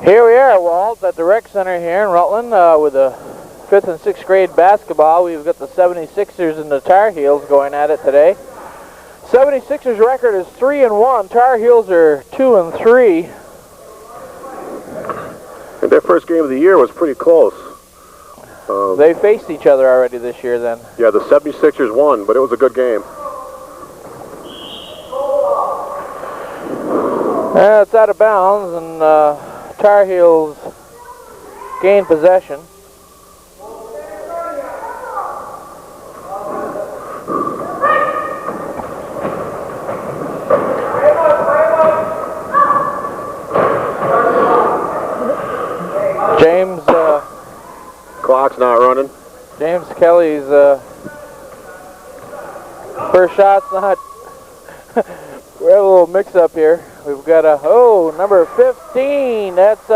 Here we are, Walt, at the rec center here in Rutland with the 5th and 6th grade basketball. We've got the 76ers and the Tar Heels going at it today. 76ers record is 3-1. Tar Heels are 2-3. And their first game of the year was pretty close. They faced each other already this year then. Yeah, the 76ers won, but it was a good game. It's out of bounds, and Tar Heels gain possession. James Clock's not running. James Kelly's first shot's not. We have a little mix-up here. We've got number 15. That's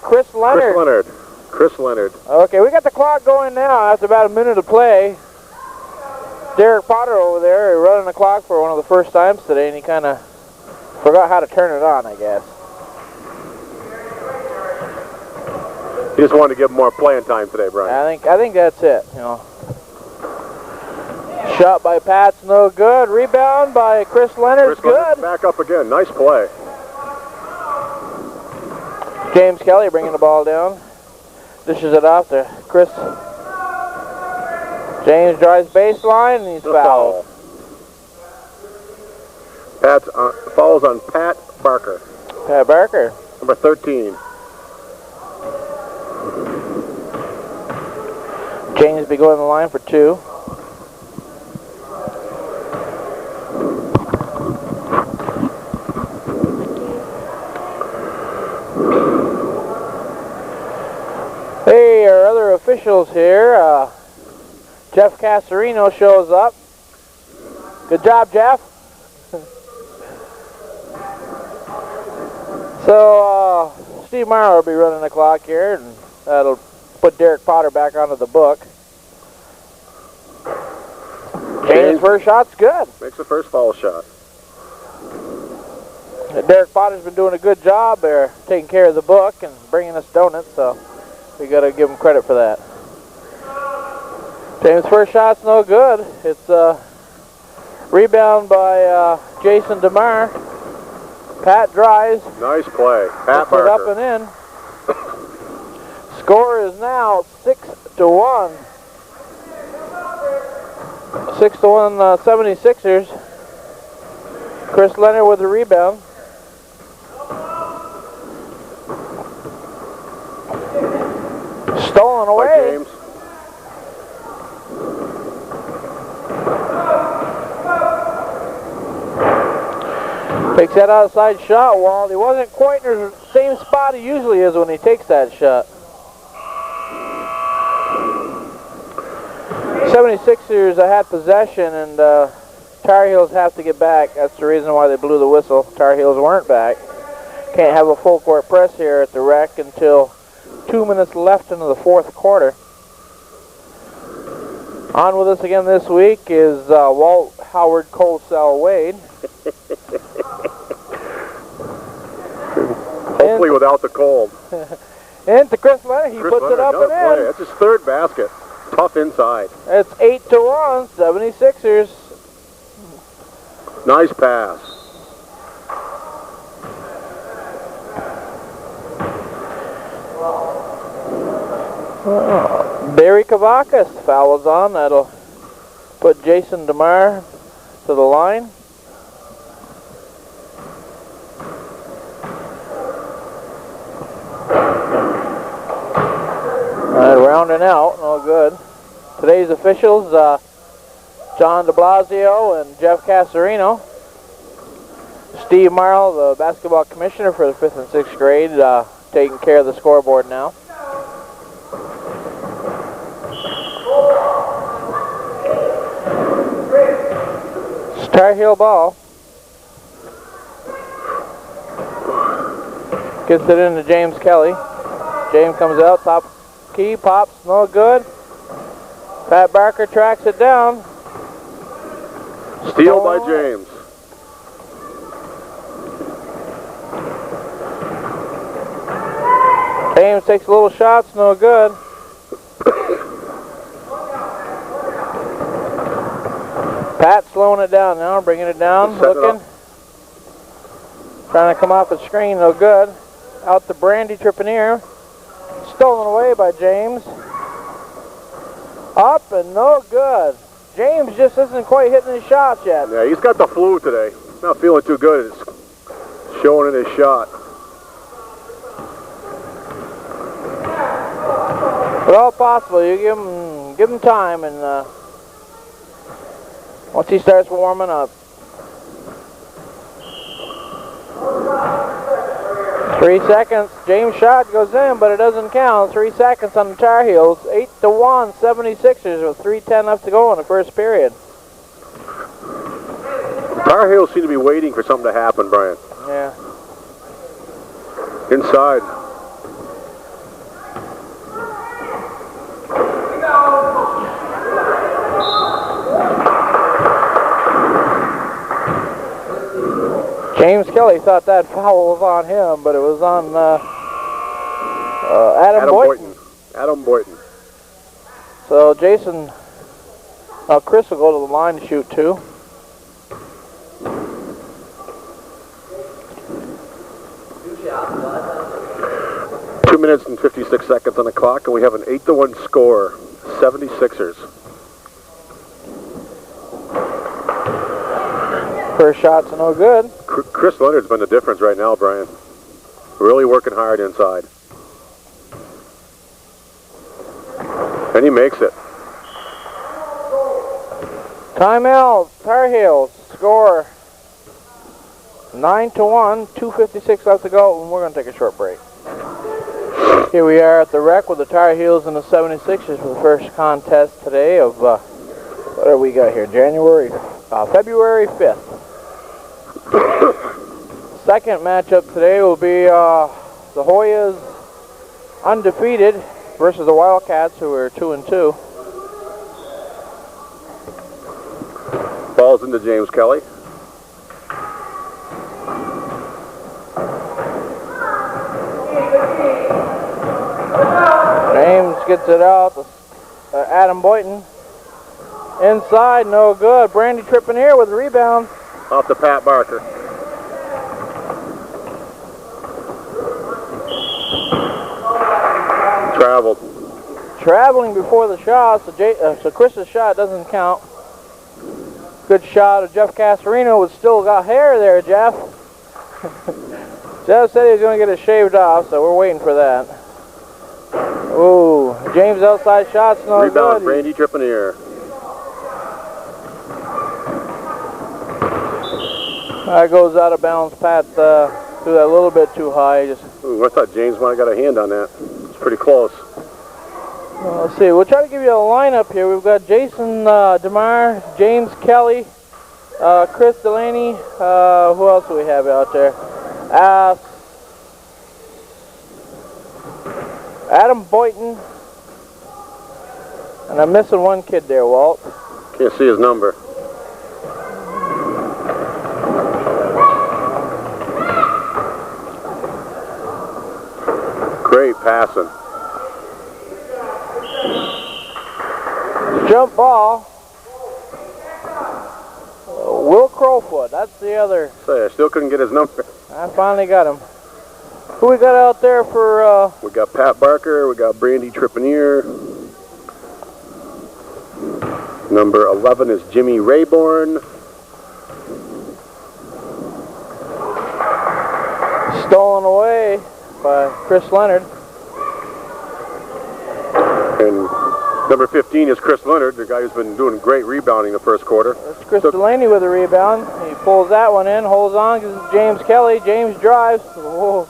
Chris Leonard. Chris Leonard. Okay, we got the clock going now after about a minute of play. Derek Potter over there running the clock for one of the first times today, and he kind of forgot how to turn it on, I guess. He just wanted to give him more playing time today, Brian. I think that's it. You know. Shot by Pat's no good. Rebound by Chris Leonard's good. Back up again. Nice play. James Kelly bringing the ball down. Dishes it off to Chris. James drives baseline and he's fouled. Pat's fouls on Pat Barker. Pat Barker. Number 13. James be going to the line for 2. Hey, our other officials here. Jeff Casarino shows up. Good job, Jeff. So, Steve Meyer will be running the clock here, and that'll put Derek Potter back onto the book. James' first shot's good. Makes the first foul shot. Derek Potter's been doing a good job there, taking care of the book and bringing us donuts, so we got to give him credit for that. James' first shot's no good. It's a rebound by Jason DeMar. Pat drives. Nice play. Pat Barker. It up and in. Score is now 6-1. 6-1 76ers. Chris Leonard with the rebound. Stolen away. By James. Takes that outside shot, Walt. He wasn't quite in the same spot he usually is when he takes that shot. 76ers had possession, and Tar Heels have to get back. That's the reason why they blew the whistle. Tar Heels weren't back. Can't have a full court press here at the rec until 2 minutes left into the 4th quarter. On with us again this week is Walt Howard Colesell Wade. Hopefully without the cold. And to Chris Leonard, he puts it up and in. That's his 3rd basket. Tough inside. It's 8-1, 76ers. Nice pass. Barry Kavakis fouls on. That'll put Jason DeMar to the line. Rounding out, no good. Today's officials, John de Blasio and Jeff Casarino. Steve Marl, the basketball commissioner for the 5th and 6th grade, taking care of the scoreboard now. Tar Heel ball. Gets it into James Kelly. James comes out, top key, pops, no good. Pat Barker tracks it down. Steal by James. James takes a little shots, no good. Pat slowing it down now, bringing it down, looking. Trying to come off the screen, no good. Out to Brandy Trepanier. Stolen away by James. Up and no good. James just isn't quite hitting his shots yet. Yeah, he's got the flu today. Not feeling too good. It's showing in his shot. But all possible. You give him time, and once he starts warming up. 3 seconds. James' shot goes in, but it doesn't count. 3 seconds on the Tar Heels. 8-1, 76ers with 3:10 left to go in the first period. Tar Heels seem to be waiting for something to happen, Brian. Yeah. Inside. James Kelly thought that foul was on him, but it was on Adam Boynton. Adam Boynton. So Jason, Chris will go to the line to shoot two. Two minutes and 56 seconds on the clock, and we have an 8-1 score, 76ers. First shot's no good. Chris Leonard's been the difference right now, Brian. Really working hard inside. And he makes it. Timeout, Tar Heels score 9-1, 2:56 left to go, and we're going to take a short break. Here we are at the rec with the Tar Heels and the 76ers for the first contest today of, what do we got here, February 5th. Second matchup today will be the Hoyas undefeated versus the Wildcats, who are 2-2. Balls into James Kelly. James gets it out to Adam Boynton. Inside, no good. Brandy tripping here with a rebound. Off to Pat Barker. Traveled. Traveling before the shot, so Chris's shot doesn't count. Good shot of Jeff Casarino, who's still got hair there, Jeff. Jeff said he was going to get it shaved off, so we're waiting for that. Ooh, James outside shots, no good. Rebound, Brandy Trepanier. That goes out of bounds. Pat threw that a little bit too high. Ooh, I thought James might have got a hand on that. It's pretty close. Let's see. We'll try to give you a lineup here. We've got Jason DeMar, James Kelly, Chris Delaney. Who else do we have out there? Adam Boynton. And I'm missing one kid there, Walt. Can't see his number. Great passing. Jump ball. Will Crowfoot, that's the other. Say, I still couldn't get his number. I finally got him. Who we got out there for? We got Pat Barker, we got Brandy Trepanier. Number 11 is Jimmy Rayborn. Stolen away by Chris Leonard. And number 15 is Chris Leonard, the guy who's been doing great rebounding the first quarter. That's Chris Delaney with a rebound. He pulls that one in, holds on, gives it to James Kelly. James drives. Whoa.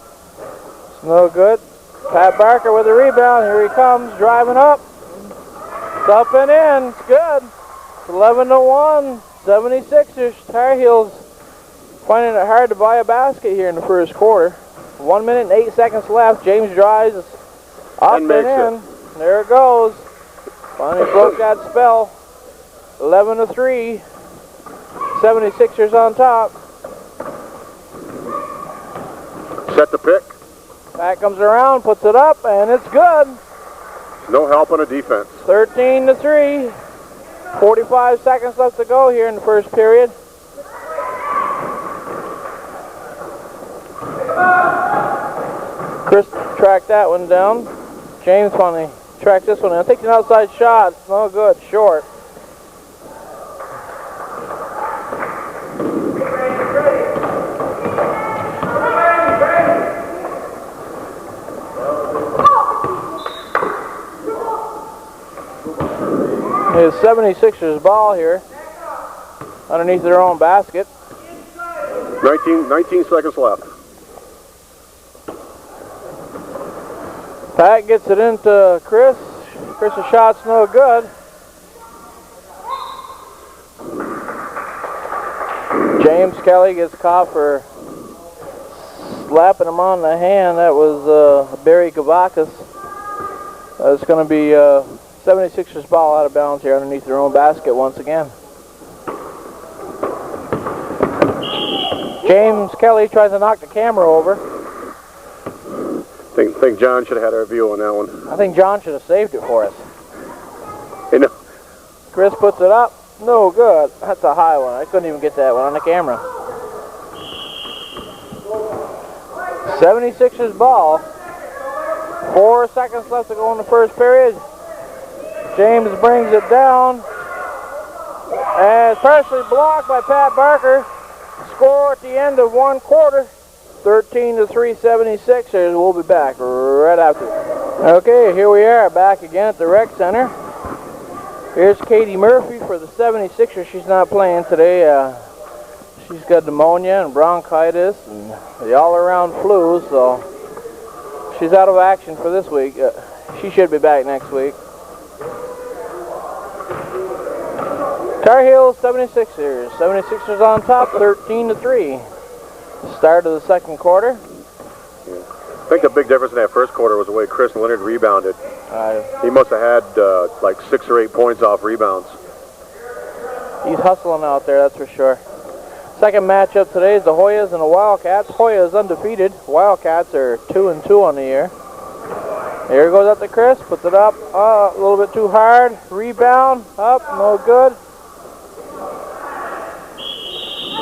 It's no good. Pat Barker with a rebound. Here he comes, driving up. It's up and in. It's good. 11-1. 76ers. Tar Heels finding it hard to buy a basket here in the first quarter. 1 minute and 8 seconds left. James drives up and in. There it goes. Finally broke that spell. 11-3. 76ers on top. Set the pick. Pat comes around, puts it up, and it's good. No help on the defense. 13-3. 45 seconds left to go here in the first period. Chris tracked that one down. James finally tracked this one down. Takes an outside shot. It's no good. Short. It's 76ers ball here underneath their own basket. 19 seconds left. Pat gets it into Chris. Chris's shot's no good. James Kelly gets caught for slapping him on the hand. That was Barry Kavakis. It's going to be 76ers ball out of bounds here underneath their own basket once again. James Kelly tries to knock the camera over. I think John should have had our view on that one. I think John should have saved it for us. You know. Chris puts it up. No good. That's a high one. I couldn't even get that one on the camera. 76ers ball. 4 seconds left to go in the first period. James brings it down. And it's partially blocked by Pat Barker. Score at the end of one quarter. 13-3 76ers. We'll be back right after. Okay, here we are back again at the rec center. Here's Katie Murphy for the 76ers. She's not playing today. She's got pneumonia and bronchitis and the all-around flu, so she's out of action for this week. She should be back next week. Tar Heels 76ers. 76ers on top, 13-3. Start of the second quarter. Yeah. I think the big difference in that first quarter was the way Chris Leonard rebounded. He must have had like 6 or 8 points off rebounds. He's hustling out there, that's for sure. Second matchup today is the Hoyas and the Wildcats. Hoyas undefeated. Wildcats are 2-2 on the year. Here goes up to Chris, puts it up, a little bit too hard. Rebound, up, no good.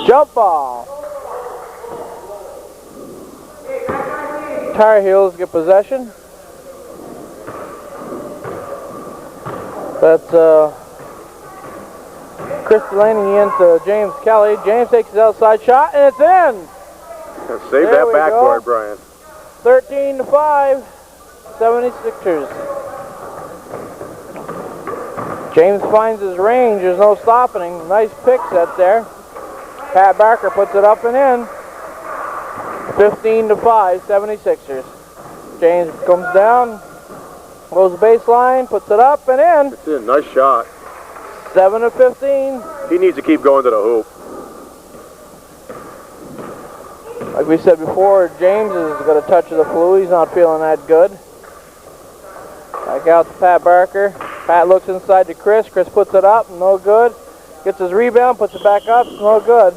Jump ball. Tar Heels get possession. That's Chris Delaney into James Kelly. James takes his outside shot, and it's in. Save that backboard, Brian. 13-5, 76ers. James finds his range. There's no stopping him. Nice pick set there. Pat Barker puts it up and in. 15-5, 76ers. James comes down, goes baseline, puts it up and in. It's in. Nice shot. 7-15. He needs to keep going to the hoop. Like we said before, James has got a touch of the flu. He's not feeling that good. Back out to Pat Barker. Pat looks inside to Chris. Chris puts it up, no good. Gets his rebound, puts it back up, no good.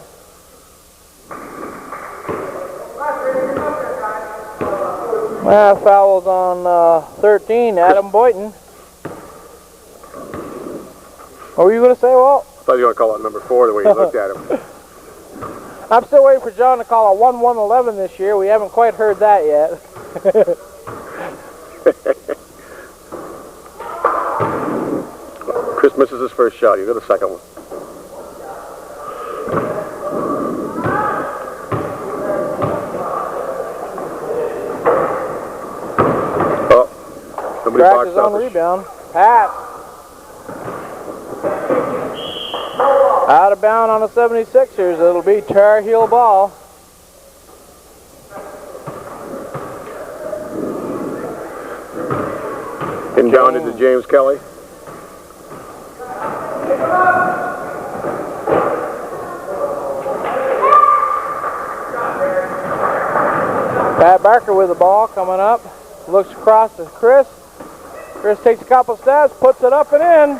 Fouls on 13, Adam Boynton. What were you going to say, Walt? I thought you were going to call it number 4 the way you looked at him. I'm still waiting for John to call a 1-1-11 this year. We haven't quite heard that yet. Chris misses his first shot. You got the second one. Oh, somebody Cracked his own rebound. Pat. Out of bound on the 76ers. It'll be Tar Heel ball. Inbound into James Kelly. Pat Barker with the ball coming up. Looks across to Chris. Chris takes a couple steps, puts it up and in.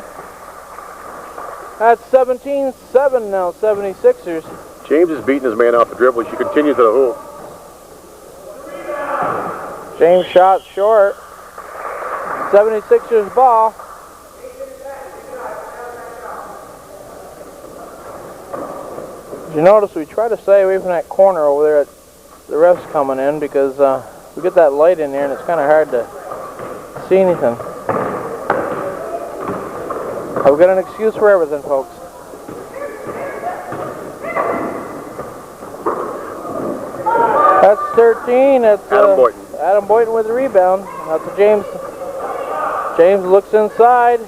That's 17-7 now, 76ers. James is beating his man off the dribble. He should continue to the hoop. James shot short. 76ers ball. You notice we try to stay away from that corner over there at the ref's coming in because we get that light in there and it's kind of hard to see anything. I've got an excuse for everything, folks. That's 13. That's Adam Boynton. Adam Boynton with the rebound. That's James. James looks inside.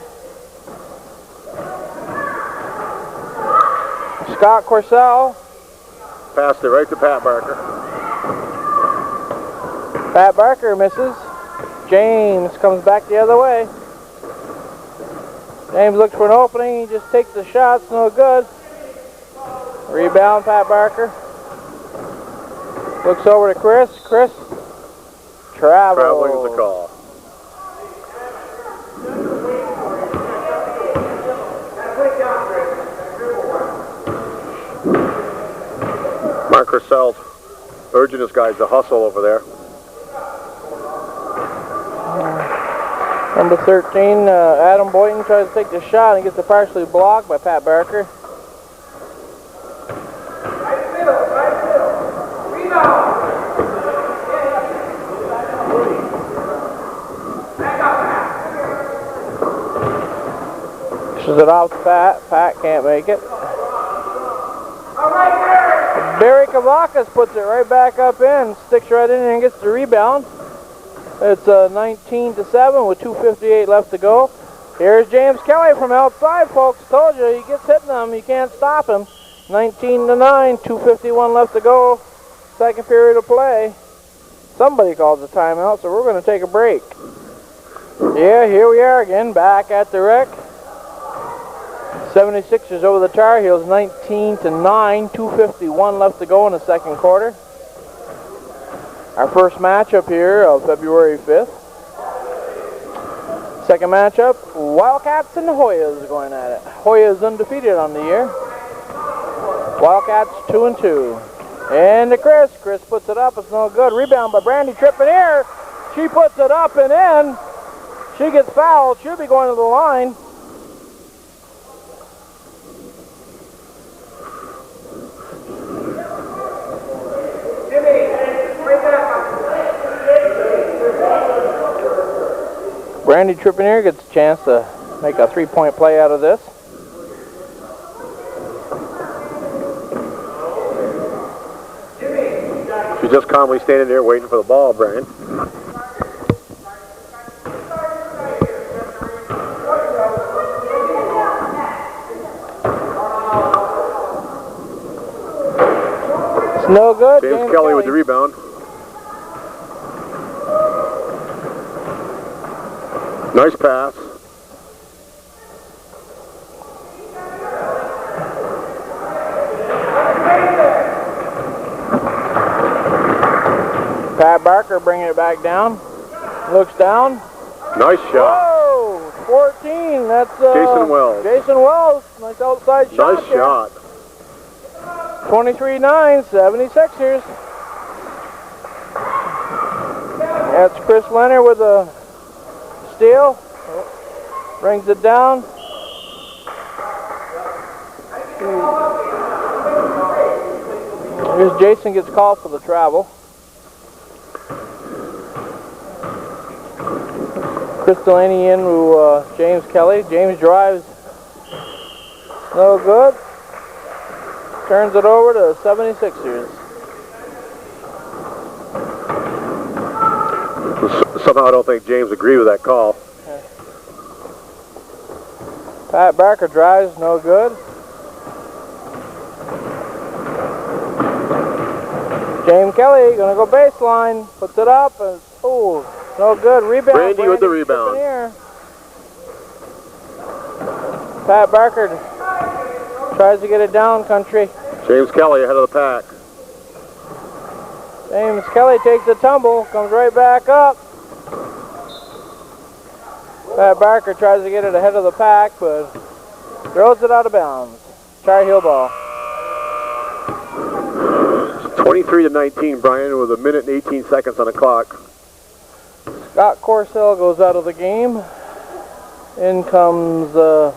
Scott Corsell. Passed it right to Pat Barker. Pat Barker misses. James comes back the other way. James looks for an opening. He just takes the shots. No good. Rebound, Pat Barker. Looks over to Chris. Chris. Traveling is the call. Mark Corsell's urging his guys to hustle over there. Number 13, Adam Boynton tries to take the shot and gets it partially blocked by Pat Barker. Pushes it off to Pat. Pat can't make it. Barry Kavakis puts it right back up in, sticks right in and gets the rebound. It's 19-7 with 2:58 left to go. Here's James Kelly from outside, folks. Told you, he gets hitting them. You can't stop him. 19-9, 2:51 left to go. Second period of play. Somebody calls a timeout, so we're going to take a break. Yeah, here we are again, back at the rec. 76ers over the Tar Heels, 19-9, 2:51 left to go in the second quarter. Our first matchup here of February 5th. Second matchup, Wildcats and Hoyas going at it. Hoyas undefeated on the year. Wildcats 2-2. And to Chris. Chris puts it up. It's no good. Rebound by Brandy Trippier. She puts it up and in. She gets fouled. She'll be going to the line. Brandy Trippier gets a chance to make a three-point play out of this. She's just calmly standing there waiting for the ball, Brian. It's no good. James Kelly with the rebound. Nice pass. Pat Barker bringing it back down. Looks down. Nice shot. Whoa! 14. That's Jason Wells. Jason Wells. Nice outside shot. Nice shot. 23-9, 76ers. That's Chris Leonard with a steal. Brings it down. Here's Jason gets called for the travel. Chris Delaney in to James Kelly. James drives. No good. Turns it over to 76ers. Somehow I don't think James agreed with that call. Pat Barker drives, no good. James Kelly gonna go baseline, puts it up, and oh, no good. Rebound. Brandy with the rebound. Pat Barker tries to get it down, country. James Kelly ahead of the pack. James Kelly takes a tumble, comes right back up. Pat Barker tries to get it ahead of the pack, but throws it out of bounds. Tar Heel ball. 23-19, Brian, with 1 minute and 18 seconds on the clock. Scott Corsell goes out of the game. In comes, I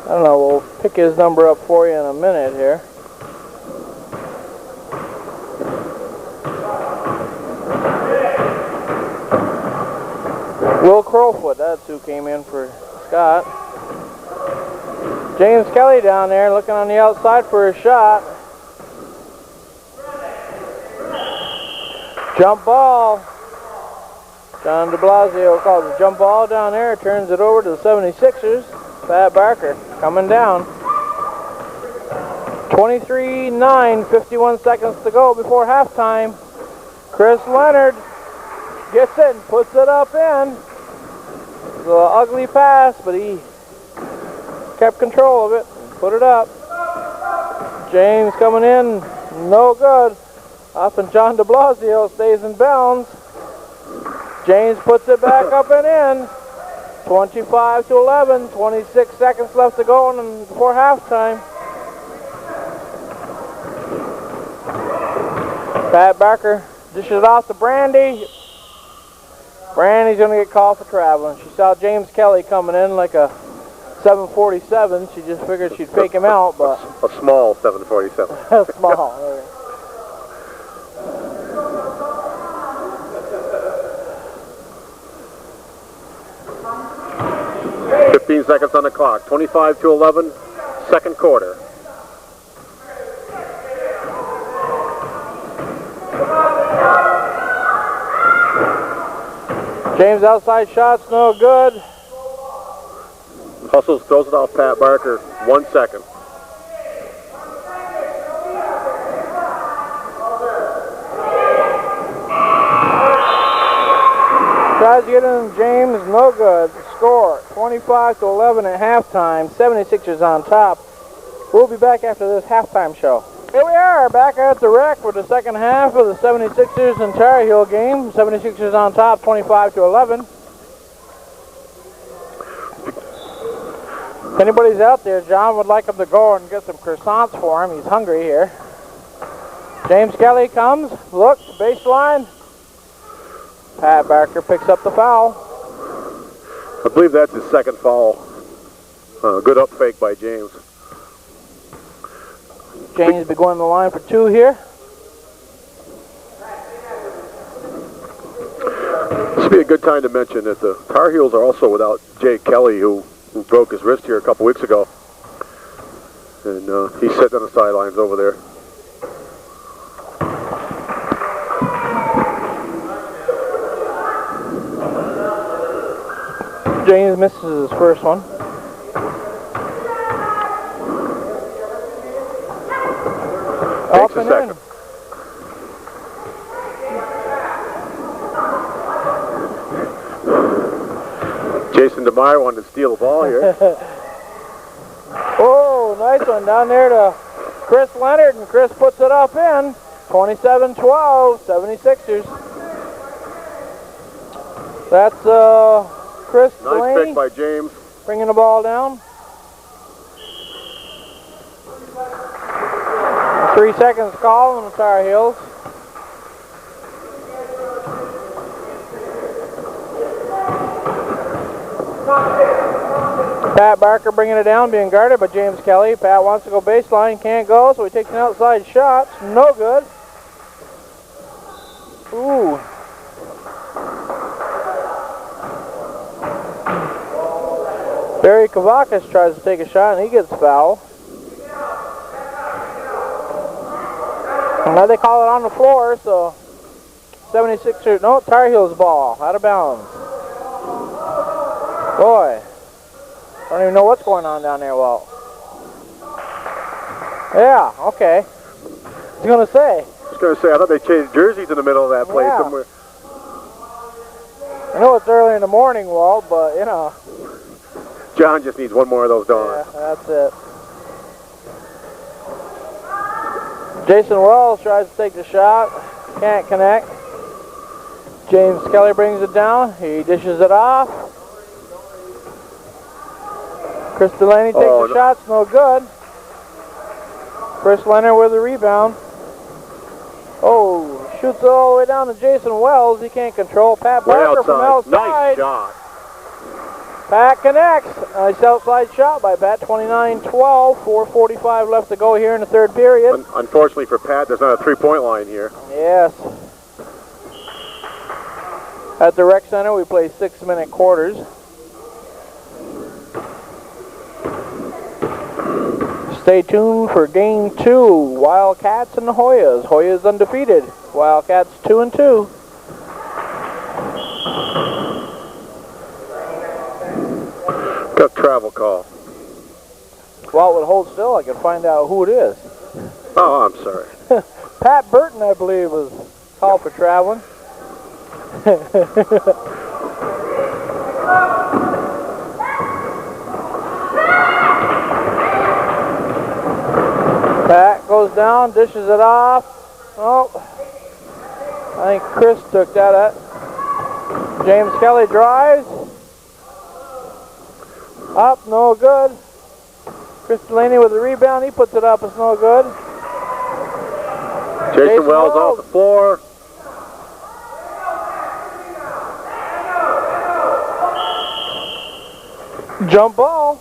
don't know, we'll pick his number up for you in a minute here. Will Crowfoot, that's who came in for Scott. James Kelly down there looking on the outside for a shot. Jump ball. John de Blasio calls a jump ball down there, turns it over to the 76ers. Pat Barker coming down. 23-9, 51 seconds to go before halftime. Chris Leonard gets it and puts it up in. It's an ugly pass, but he kept control of it and put it up. James coming in, no good. Up and John de Blasio stays in bounds. James puts it back up and in. 25-11, 26 seconds left to go before halftime. Pat Barker dishes it off to Brandy. Brandy's going to get called for traveling. She saw James Kelly coming in like a 747. She just figured she'd fake him out, but... A small 747. Small. Okay. 15 seconds on the clock. 25-11, second quarter. James outside shot's no good. Hustles, throws it off Pat Barker. 1 second. Tries to get in James, no good. Score 25-11 at halftime. 76ers on top. We'll be back after this halftime show. Here we are, back at the rec for the second half of the 76ers and Tar Heel game. 76ers on top, 25-11. If anybody's out there, John would like him to go and get some croissants for him. He's hungry here. James Kelly comes, looks, baseline. Pat Barker picks up the foul. I believe that's his second foul. Good up fake by James. James will be going to the line for two here. This would be a good time to mention that the Tar Heels are also without Jake Kelly, who broke his wrist here a couple weeks ago. And he's sitting on the sidelines over there. James misses his first one. Up and in. Jason DeMeyer wanted to steal the ball here. Oh, nice one down there to Chris Leonard, and Chris puts it up in. 27-12, 76ers. That's Chris Nice pick by James. Bringing the ball down. 3 seconds call on the Tar Heels. Pat Barker bringing it down, being guarded by James Kelly. Pat wants to go baseline, can't go, so he takes an outside shot. No good. Ooh. Barry Kavakis tries to take a shot, and he gets fouled. Now they call it on the floor, so 76ers, no, Tar Heels ball, out of bounds. Boy, I don't even know what's going on down there, Walt. Yeah, okay. I was going to say. I thought they changed jerseys in the middle of that play somewhere. I know it's early in the morning, Walt, but, you know. John just needs one more of those donuts. Yeah, that's it. Jason Wells tries to take the shot. Can't connect. James Kelly brings it down. He dishes it off. Chris Delaney takes the shot. No good. Chris Leonard with the rebound. Oh, Shoots all the way down to Jason Wells. He can't control. Pat Way Barker from outside. Nice shot. Pat connects. Nice outside shot by Pat. 29-12. 4:45 left to go here in the third period. Unfortunately for Pat, there's not a three-point line here. Yes. At the rec center, we play 6-minute quarters. Stay tuned for game 2. Wildcats and the Hoyas. Hoyas undefeated. Wildcats 2-2. Got a travel call. Walt would hold still. I can find out who it is. Oh, I'm sorry. Pat Burton, I believe, was called for traveling. Pat goes down, dishes it off. Oh, I think Chris took that at. James Kelly drives. Up, no good. Chris Delaney with the rebound, he puts it up, it's no good. Jason Wells off the floor. Jump ball.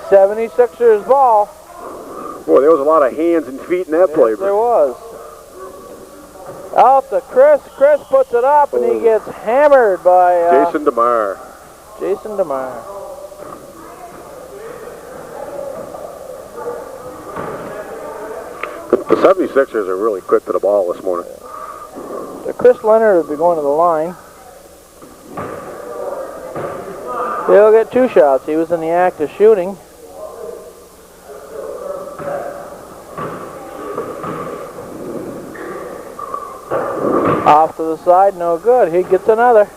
76ers ball. Boy, there was a lot of hands and feet in that play. There was. Out to Chris. Chris puts it up and he gets hammered by Jason DeMar. Jason DeMar. The 76ers are really quick to the ball this morning. So Chris Leonard will be going to the line. He'll get 2 shots. He was in the act of shooting. Off to the side, no good. He gets another.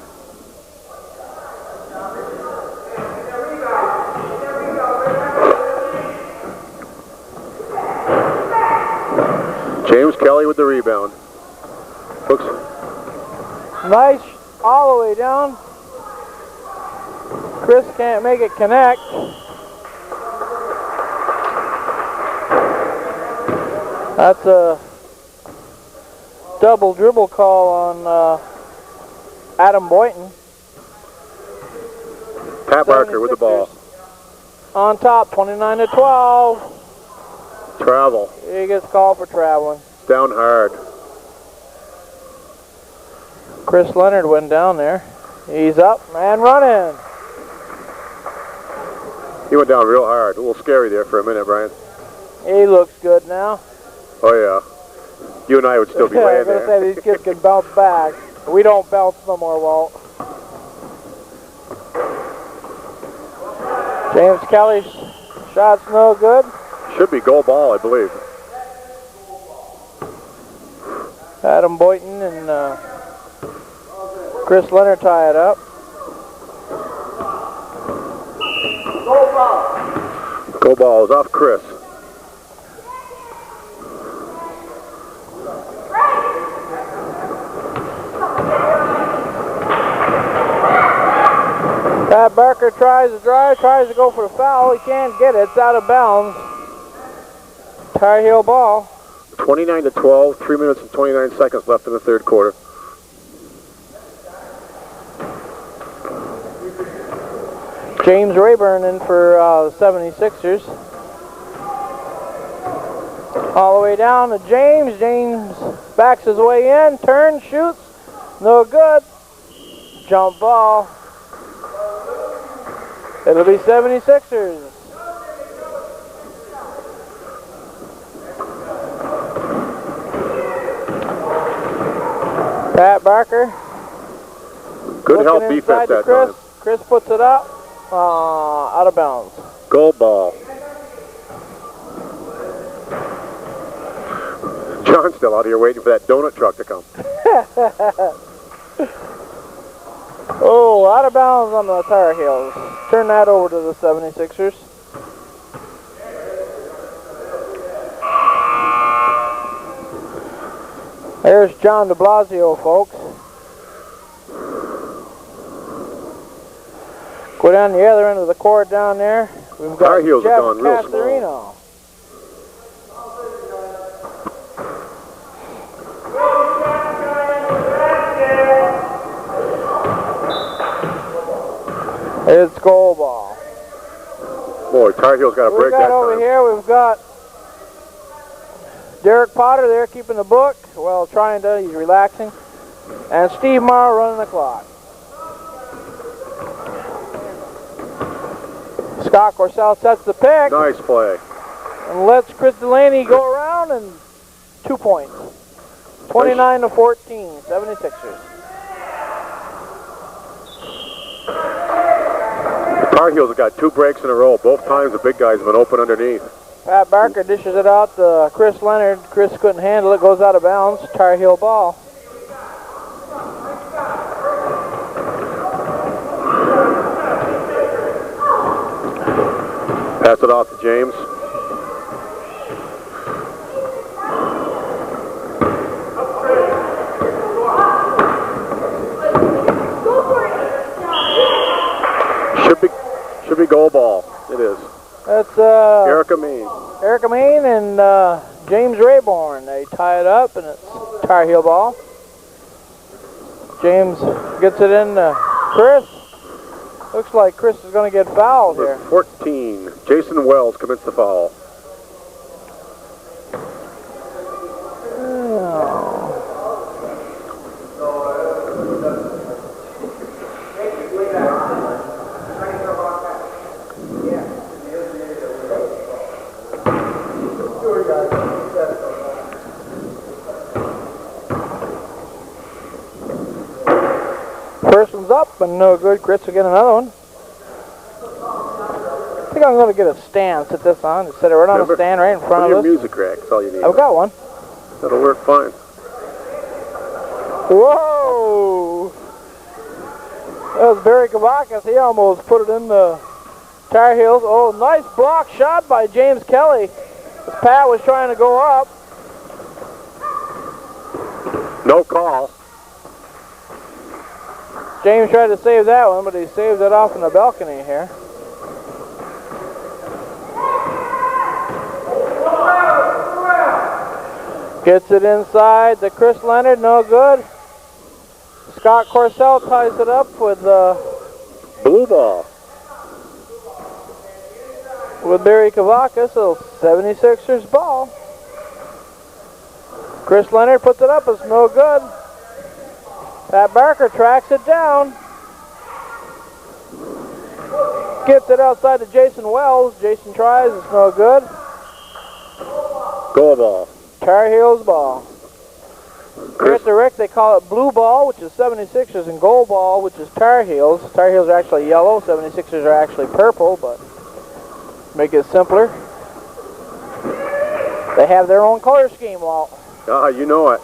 James Kelly with the rebound. Hooks. Nice, all the way down. Chris can't make it connect. That's a double dribble call on Adam Boynton. Pat Barker with the ball. On top, 29-12. Travel. He gets called for traveling. Down hard. Chris Leonard went down there. He's up and running. He went down real hard. A little scary there for a minute, Brian. He looks good now. Oh, yeah. You and I would still be laying there. I was going to say, these kids can bounce back. We don't bounce no more, Walt. James Kelly's shot's no good. Should be goal ball, I believe. Adam Boynton and Chris Leonard tie it up. Goal ball. Goal ball is off Chris. Pat Barker tries to drive, tries to go for the foul. He can't get it. It's out of bounds. Tar Heel ball. 29-12, 3 minutes and 29 seconds left in the third quarter. James Rayburn in for the 76ers. All the way down to James. James backs his way in, turns, shoots. No good. Jump ball. It'll be 76ers. Pat Barker. Good help defense that time. Chris puts it up. Out of bounds. Goal ball. John's still out here waiting for that donut truck to come. Oh, out of bounds on the Tar Heels. Turn that over to the 76ers. There's John de Blasio, folks. Go down the other end of the court down there. We've got Tar Heels Jeff have gone real small. Casarino. goal ball. Boy, Tar Heels got a break that time. Over here, we've got Derek Potter there keeping the book. Well, he's relaxing. And Steve Morrow running the clock. Scott Corsell sets the pick. Nice play. And lets Chris Delaney go around, and 2 points. 29 to 14, 76ers. The Tar Heels have got 2 breaks in a row. Both times the big guys have been open underneath. Pat Barker dishes it out to Chris Leonard. Chris couldn't handle it, goes out of bounds. Tar Heel ball. Pass it off to James. Should be goal ball. It is. That's Erica Main. Erica Main and James Rayborn. They tie it up, and it's Tar Heel ball. James gets it in to Chris. Looks like Chris is going to get fouled here. 14. Jason Wells commits the foul. First one's up and no good. Chris will get another one. I think I'm going to get a stand, sit this on. Just sit it right on the stand right in front of us. Your music rack, that's all you need. I've got one. That'll work fine. Whoa! That was Barry Kavakis. He almost put it in the Tar Heels. Oh, nice block shot by James Kelly. As Pat was trying to go up. No call. James tried to save that one, but he saved it off in the balcony here. Gets it inside to Chris Leonard, no good. Scott Corsell ties it up with blue ball. With Barry Kavakis, so 76ers ball. Chris Leonard puts it up, it's no good. Pat Barker tracks it down. Gets it outside to Jason Wells. Jason tries, it's no good. Goal ball. Tar Heels ball. Here at the Rick, they call it blue ball, which is 76ers, and gold ball, which is Tar Heels. Tar Heels are actually yellow, 76ers are actually purple, but make it simpler. They have their own color scheme, Walt. Ah, you know it.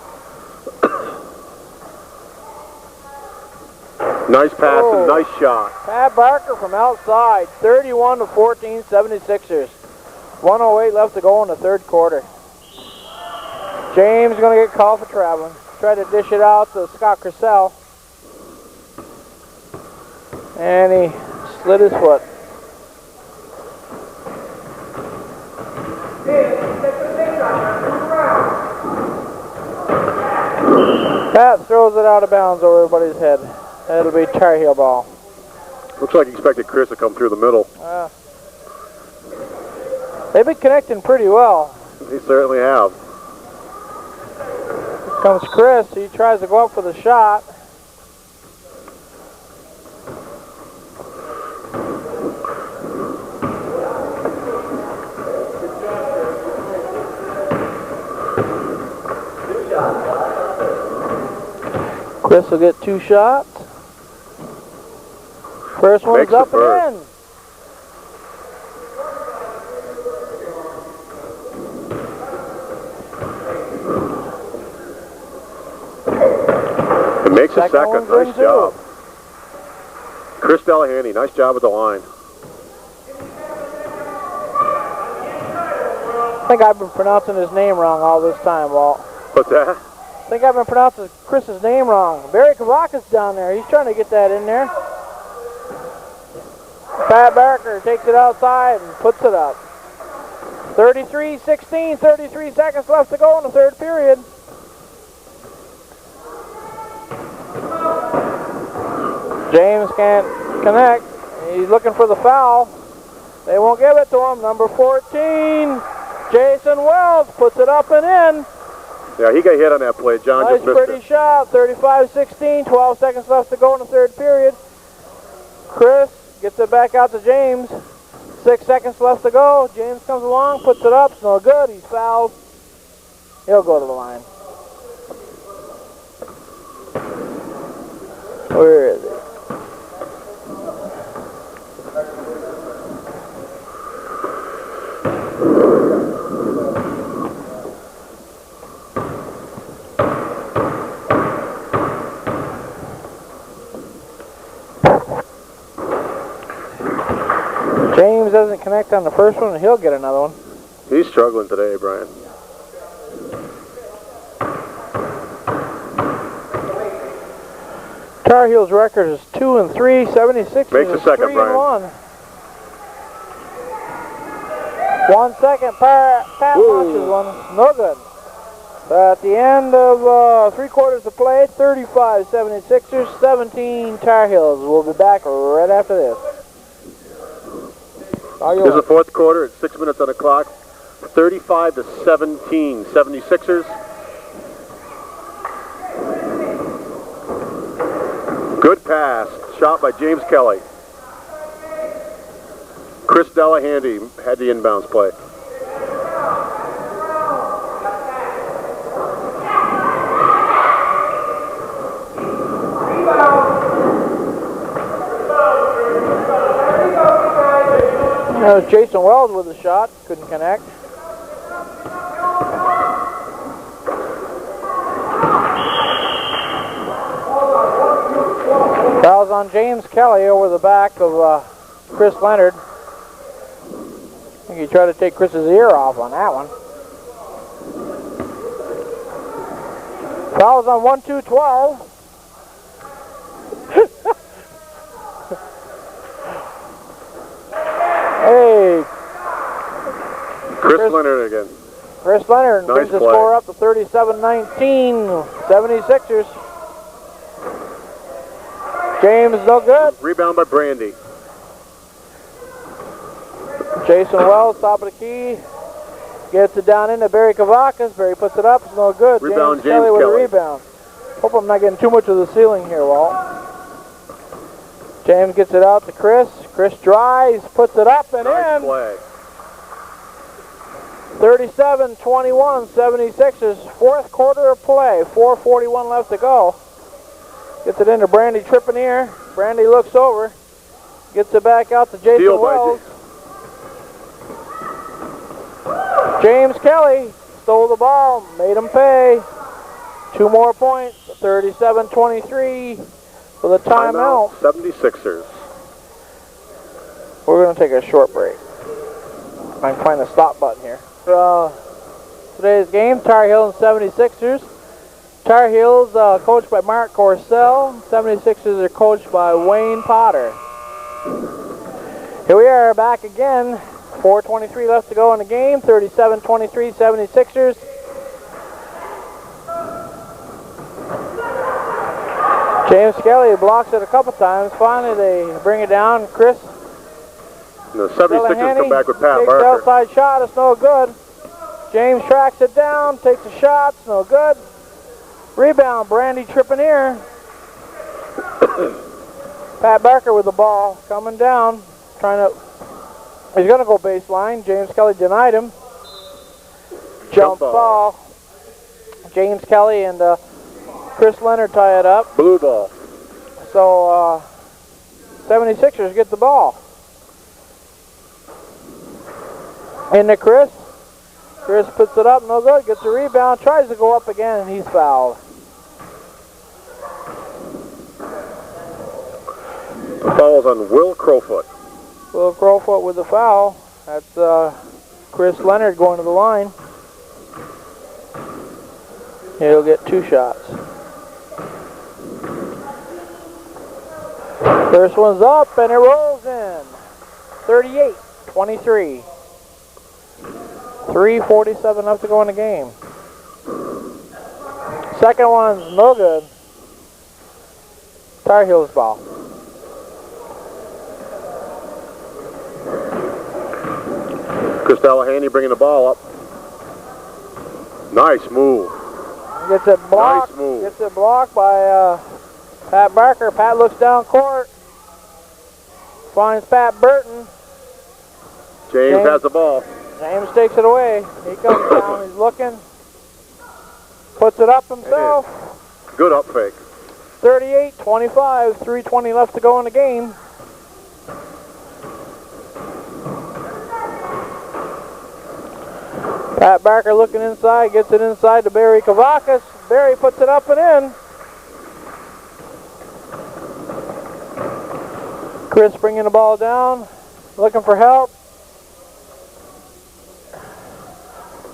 Nice pass and nice shot. Pat Barker from outside, 31 to 14, 76ers. 1:08 left to go in the third quarter. James going to get called for traveling. Try to dish it out to Scott Corsell. And he slid his foot. Pat throws it out of bounds over everybody's head. That'll be Tar Heel ball. Looks like he expected Chris to come through the middle. They've been connecting pretty well. They certainly have. Here comes Chris. He tries to go up for the shot. Chris will get 2 shots. First one's up and in. It makes a second. Nice job. Chris Delahanty, nice job at the line. I think I've been pronouncing his name wrong all this time, Walt. What's that? I think I've been pronouncing Chris's name wrong. Barry Kavakis down there. He's trying to get that in there. Pat Barker takes it outside and puts it up. 33-16, 33 seconds left to go in the third period. James can't connect. He's looking for the foul. They won't give it to him. Number 14, Jason Wells puts it up and in. Yeah, he got hit on that play. John Nice, just missed pretty shot. 35-16, 12 seconds left to go in the third period. Chris gets it back out to James. 6 seconds left to go. James comes along, puts it up. It's no good. He's fouled. He'll go to the line. Where is he? James doesn't connect on the first one, and he'll get another one. He's struggling today, Brian. Tar Heels record is 2-3, 76 Makes a second, 3-1. 1 second, Pat launches one, no good. At the end of 3 quarters of play, 35 76ers, 17 Tar Heels. We'll be back right after this. Here's the fourth quarter at 6 minutes on the clock. 35-17, 76ers. Good pass, shot by James Kelly. Chris Delahanty had the inbounds play. That was Jason Wells with a shot, couldn't connect. Fouls on James Kelly over the back of Chris Leonard. I think he tried to take Chris's ear off on that one. Fouls on 1-2-12. Hey. Chris Leonard again. Chris Leonard Nice brings the play. score up to 37-19, 76ers. James, no good. Rebound by Brandy. Jason Wells, top of the key. Gets it down into Barry Kavakis. Barry puts it up. It's no good. Rebound, James Kelly with a Kelly. rebound. Hope I'm not getting too much of the ceiling here, Walt. James gets it out to Chris. Chris drives, puts it up and Nice in. play. 37-21, 76ers. Fourth quarter of play. 4:41 left to go. Gets it into Brandy Tripanier. Brandy looks over. Gets it back out to Jason Steal by Wells. James Kelly stole the ball, made him pay. 2 more points, 37-23 for the timeout. 76ers. We're going to take a short break. I can find the stop button here. Today's game, Tar Heels and 76ers. Tar Heels coached by Mark Corsell. 76ers are coached by Wayne Potter. Here we are back again. 4:23 left to go in the game. 37-23, 76ers. James Kelly blocks it a couple times. Finally, they bring it down. Chris. And the 76ers come back with Pat takes Barker. the outside shot. It's no good. James tracks it down. Takes a shot. It's no good. Rebound. Brandy Tripanier. Pat Barker with the ball coming down. He's going to go baseline. James Kelly denied him. Jump ball. James Kelly and Chris Leonard tie it up. Blue ball. So 76ers get the ball. Into Chris. Chris puts it up, no good. Gets a rebound, tries to go up again, and he's fouled. The foul's on Will Crowfoot. Will Crowfoot with the foul. That's Chris Leonard going to the line. He'll get 2 shots. First one's up, and it rolls in. 38-23. 3:47 left to go in the game. Second one's no good. Tar Heels ball. Chris Delahanty bringing the ball up. Nice move. Gets it blocked. Nice move. Gets it blocked by Pat Barker. Pat looks down court. Finds Pat Burton. James has the ball. James takes it away. He comes down. He's looking. Puts it up himself. Good up fake. 38-25. 3:20 left to go in the game. Pat Barker looking inside, gets it inside to Barry Kavakis. Barry puts it up and in. Chris bringing the ball down, looking for help.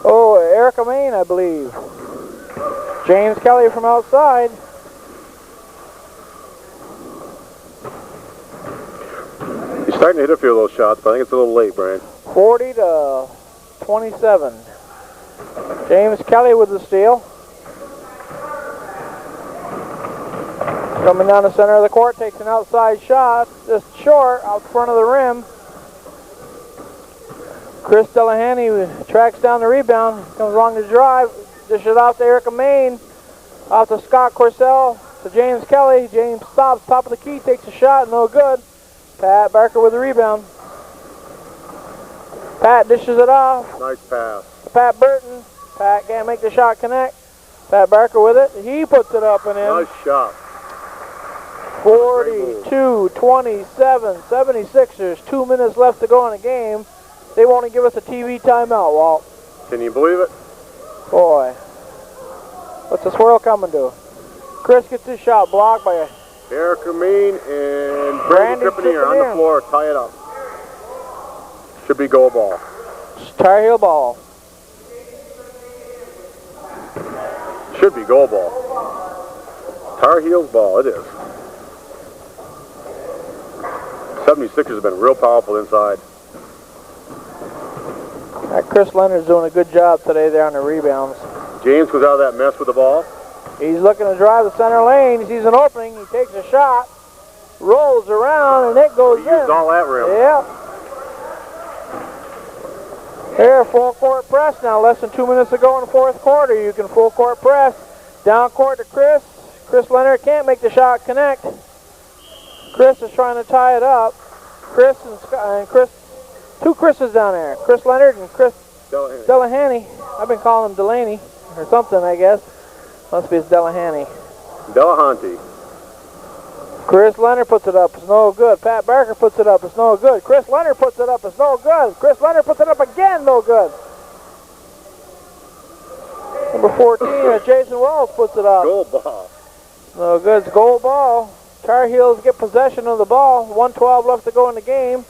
Oh, Erica Main, I believe. James Kelly from outside. He's starting to hit a few of those shots, but I think it's a little late, Brian. 40-27. James Kelly with the steal. Coming down the center of the court, takes an outside shot, just short, out front of the rim. Chris Delahanty tracks down the rebound, comes along the drive, dishes off to Erica Main, off to Scott Corsell, to James Kelly. James stops, top of the key, takes a shot, no good. Pat Barker with the rebound. Pat dishes it off. Nice pass. Pat Burton. Pat can't make the shot connect. Pat Barker with it. He puts it up and in. Nice shot. 42-27. 76ers. 2 minutes left to go in the game. They won't even give us a TV timeout, Walt. Can you believe it? Boy. What's the swirl coming to? Chris gets his shot blocked by Erica Main and Brandon Trippier on the floor. Tie it up. Should be goal ball. Tar Heel ball. Should be goal ball. Tar Heels ball, it is. 76ers have been real powerful inside. Chris Leonard's doing a good job today there on the rebounds. James goes out of that mess with the ball. He's looking to drive the center lane. He sees an opening. He takes a shot, rolls around, and it goes in. He used all that rim. Yeah. Here, full court press now. Less than 2 minutes to go in the fourth quarter. You can full court press. Down court to Chris. Chris Leonard can't make the shot connect. Chris is trying to tie it up. Chris and Chris, two Chris's down there. Chris Leonard and Chris Delahanty. I've been calling him Delaney or something, I guess. Must be it's Delahanty. Delahanty. Chris Leonard puts it up, it's no good. Pat Barker puts it up, it's no good. Chris Leonard puts it up, it's no good. Chris Leonard puts it up again, no good. Number 14, Jason Wells puts it up. Goal ball. No good, it's goal ball. Tar Heels get possession of the ball. 1:12 left to go in the game.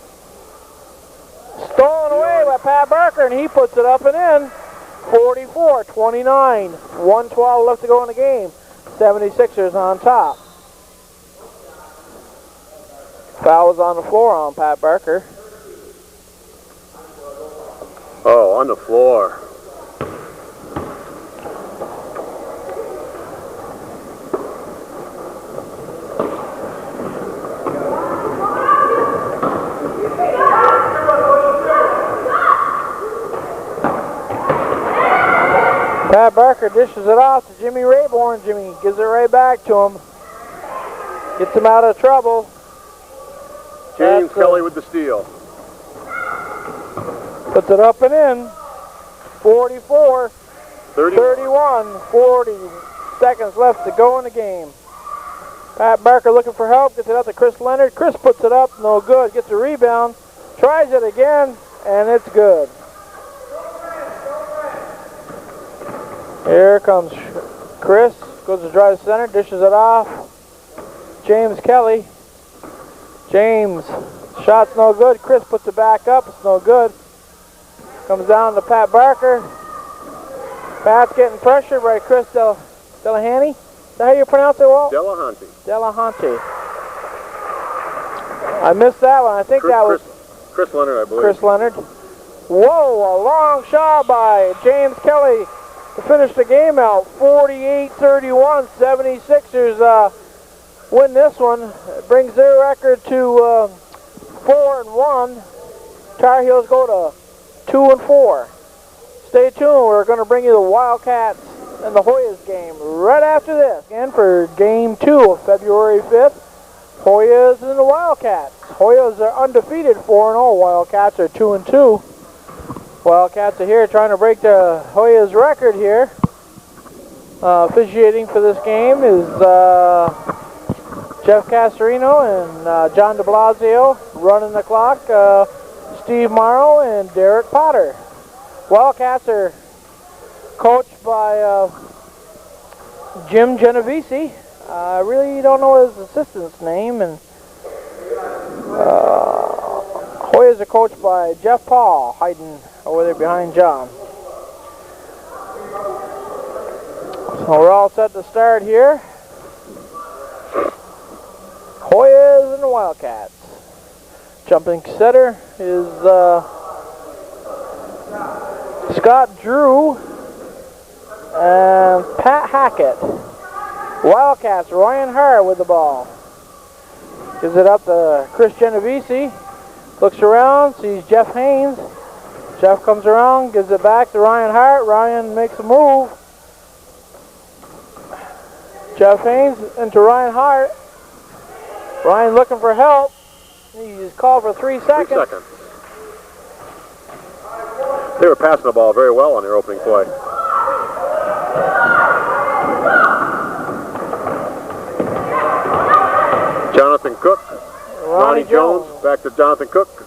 Stolen away by Pat Barker, and he puts it up and in. 44-29. 1:12 left to go in the game. 76ers on top. Foul was on the floor on Pat Barker. Oh, on the floor. Pat Barker dishes it off to Jimmy Rayborn. Jimmy gives it right back to him. Gets him out of trouble. James Kelly with the steal. Puts it up and in. 44-31. 40 seconds left to go in the game. Pat Barker looking for help. Gets it out to Chris Leonard. Chris puts it up. No good. Gets a rebound. Tries it again. And it's good. Here comes Chris. Goes to drive center. Dishes it off. James Kelly. James. Shot's no good. Chris puts it back up. It's no good. Comes down to Pat Barker. Pat's getting pressured by Chris Delahanty. Is that how you pronounce it, Walt? Delahanty. Delahanty. I missed that one. I think that was Chris Leonard, I believe. Chris Leonard. Whoa, a long shot by James Kelly to finish the game out. 48-31. 76ers win this one. It brings their record to 4-1. Tar Heels go to 2 and 4. Stay tuned. We're going to bring you the Wildcats and the Hoyas game right after this. Again for game 2 of February 5th. Hoyas and the Wildcats. Hoyas are undefeated 4-0. Wildcats are 2 and 2. Wildcats are here trying to break the Hoyas record here. Officiating for this game is Jeff Casarino and John de Blasio. Running the clock, Steve Morrow and Derek Potter. Wildcats are coached by Jim Genovese. I really don't know his assistant's name. And Hoyas are coached by Jeff Paul, hiding over there behind John. So we're all set to start here. Hoyas and the Wildcats. Jumping setter is Scott Drew and Pat Hackett. Wildcats, Ryan Hart with the ball. Gives it up to Chris Genovese. Looks around, sees Jeff Haynes. Jeff comes around, gives it back to Ryan Hart. Ryan makes a move. Jeff Haynes into Ryan Hart. Ryan looking for help. He's called for 3 seconds. 3 seconds. They were passing the ball very well on their opening play. Jonathan Cook. Ronnie Jones. Back to Jonathan Cook.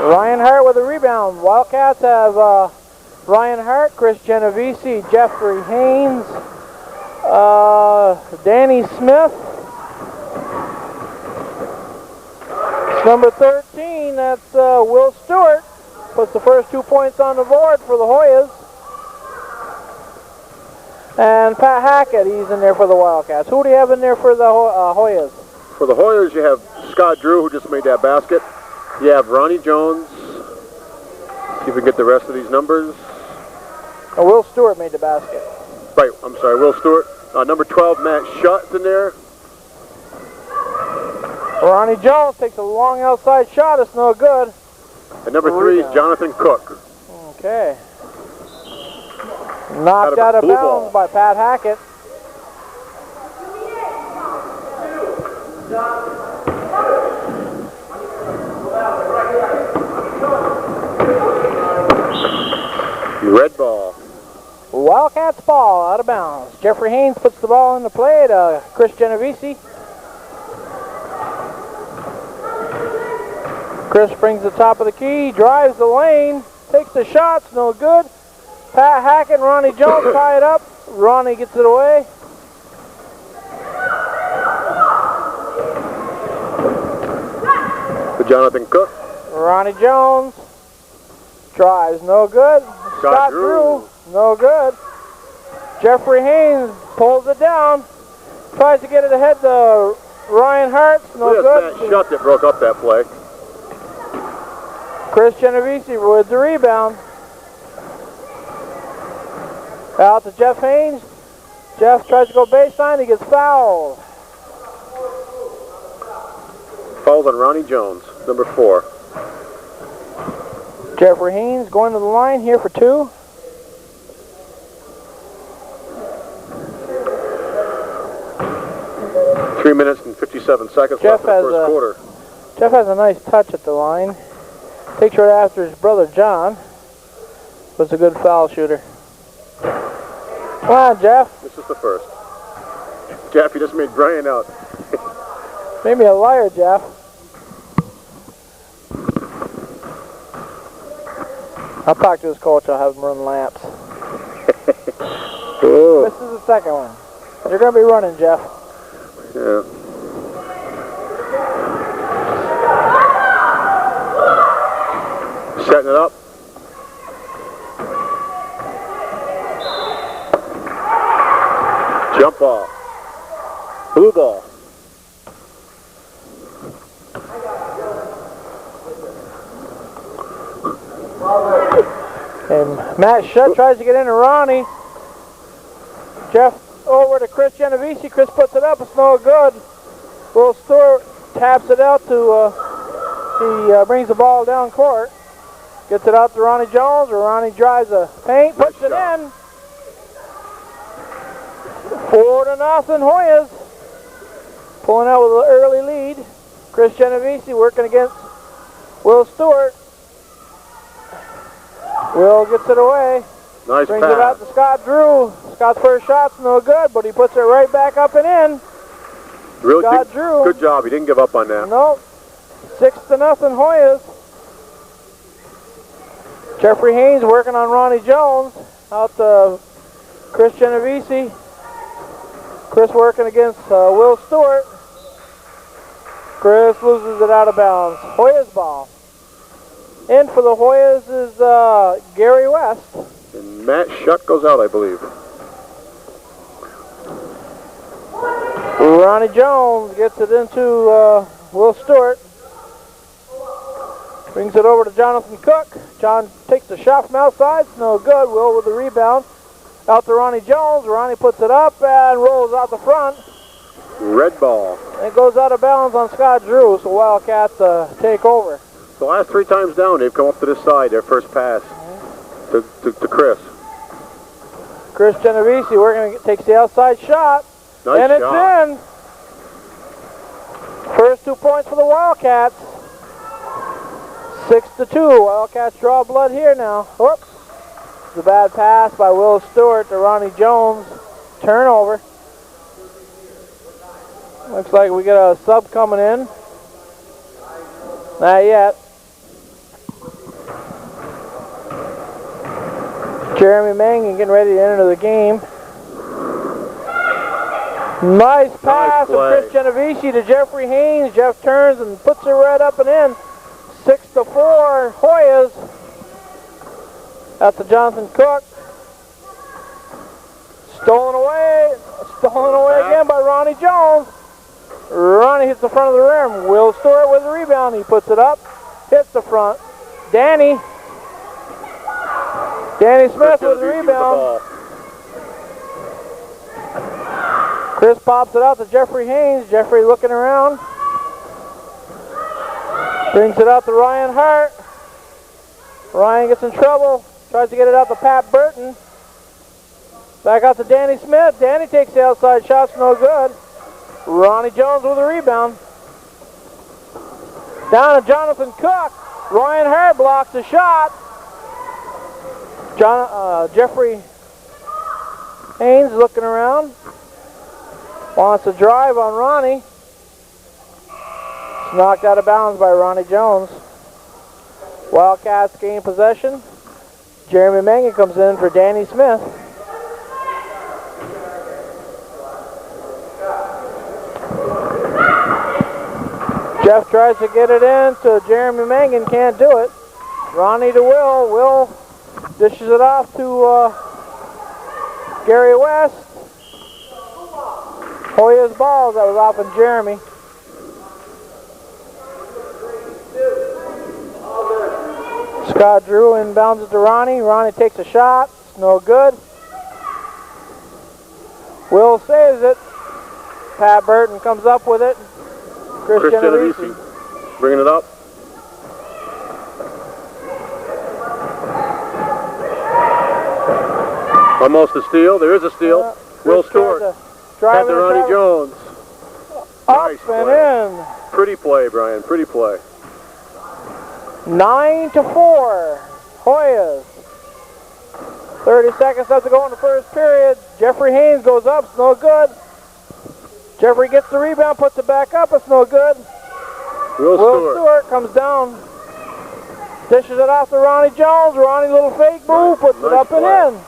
Ryan Hart with a rebound. Wildcats have Ryan Hart, Chris Genovese, Jeffrey Haynes, Danny Smith. Number 13, that's Will Stewart. Puts the first 2 points on the board for the Hoyas. And Pat Hackett, he's in there for the Wildcats. Who do you have in there for the Hoyas? For the Hoyas, you have Scott Drew, who just made that basket. You have Ronnie Jones. See if we can get the rest of these numbers. And Will Stewart made the basket. Right, I'm sorry, Will Stewart. Number 12, Matt Schutt's in there. Ronnie Jones takes a long outside shot. It's no good. And number 3 is Jonathan Cook. Okay. Knocked out of bounds by Pat Hackett. Red ball. Wildcats ball out of bounds. Jeffrey Haynes puts the ball into play to Chris Genovese. Chris brings the top of the key, drives the lane, takes the shots, no good. Pat Hackett and Ronnie Jones tie it up. Ronnie gets it away. To Jonathan Cook. Ronnie Jones drives, no good. Scott Drew, no good. Jeffrey Haynes pulls it down, tries to get it ahead to Ryan Hart, no good. That shot that broke up that play. Chris Genovese with the rebound. Out to Jeff Haynes. Jeff tries to go baseline, he gets fouled. Fouls on Ronnie Jones, number 4. Jeffrey Haynes going to the line here for 2. Three minutes and 57 seconds left in the first quarter. Jeff has a nice touch at the line. Takes right after his brother John. Was a good foul shooter. Come on, Jeff. This is the first. Jeff, you just made Brian out. Made me a liar, Jeff. I'll talk to his coach. I'll have him run laps. Oh. This is the second one. You're going to be running, Jeff. Yeah. Setting it up. Jump ball. Blue ball. And Matt Shutt tries to get into Ronnie. Jeff over to Chris Genovese. Chris puts it up. It's no good. Will Stewart taps it out to, he brings the ball down court. Gets it out to Ronnie Jones, where Ronnie drives the paint, puts it in. 4-0 Hoyas. Pulling out with an early lead. Chris Genovese working against Will Stewart. Will gets it away. Nice Brings pass. it out to Scott Drew. Scott's first shot's no good, but he puts it right back up and in. Really Scott Drew. Good job. He didn't give up on that. Nope. 6-0 Hoyas. Jeffrey Haynes working on Ronnie Jones. Out to Chris Genovese. Chris working against Will Stewart. Chris loses it out of bounds. Hoyas ball. In for the Hoyas is Gary West. And Matt Shuck goes out, I believe. Ronnie Jones gets it into Will Stewart. Brings it over to Jonathan Cook. John takes the shot from outside. It's no good. Will with the rebound. Out to Ronnie Jones. Ronnie puts it up and rolls out the front. Red ball. It goes out of bounds on Scott Drew, so Wildcats take over. The last 3 times down, they've come up to this side, their first pass to Chris. Chris Genovese takes the outside shot. Nice and it's shot. in. First 2 points for the Wildcats. 6-2. Wildcats draw blood here now. Whoops. It's a bad pass by Will Stewart to Ronnie Jones. Turnover. Looks like we get a sub coming in. Not yet. Jeremy Mangan getting ready to enter the game. Nice pass from Chris Genovese to Jeffrey Haynes. Jeff turns and puts it right up and in. 6-4 Hoyas. That's to Jonathan Cook. Stolen away again by Ronnie Jones. Ronnie hits the front of the rim. Will Stewart with the rebound. He puts it up. Hits the front. Danny Smith with the rebound. Chris pops it out to Jeffrey Haynes. Jeffrey looking around. Brings it out to Ryan Hart. Ryan gets in trouble. Tries to get it out to Pat Burton. Back out to Danny Smith. Danny takes the outside shots, no good. Ronnie Jones with a rebound. Down to Jonathan Cook. Ryan Hart blocks the shot. Jeffrey Haynes looking around. Wants to drive on Ronnie. It's knocked out of bounds by Ronnie Jones. Wildcats gain possession. Jeremy Mangan comes in for Danny Smith. Jeff tries to get it in to Jeremy Mangan, can't do it. Ronnie to Will. Will dishes it off to Gary West. Hoyas ball, that was off of Jeremy. Scott Drew inbounds it to Ronnie. Ronnie takes a shot. It's no good. Will saves it. Pat Burton comes up with it. Chris Genovese bringing it up. Almost a steal. There is a steal. Will Stewart. Head to Ronnie Jones. Up nice and play. In. Pretty play, Brian. Pretty play. 9-4. Hoyas. 30 seconds left to go in the first period. Jeffrey Haynes goes up. It's no good. Jeffrey gets the rebound, puts it back up. It's no good. Will Stewart comes down. Dishes it off to Ronnie Jones. Ronnie, little fake move, puts it up and in.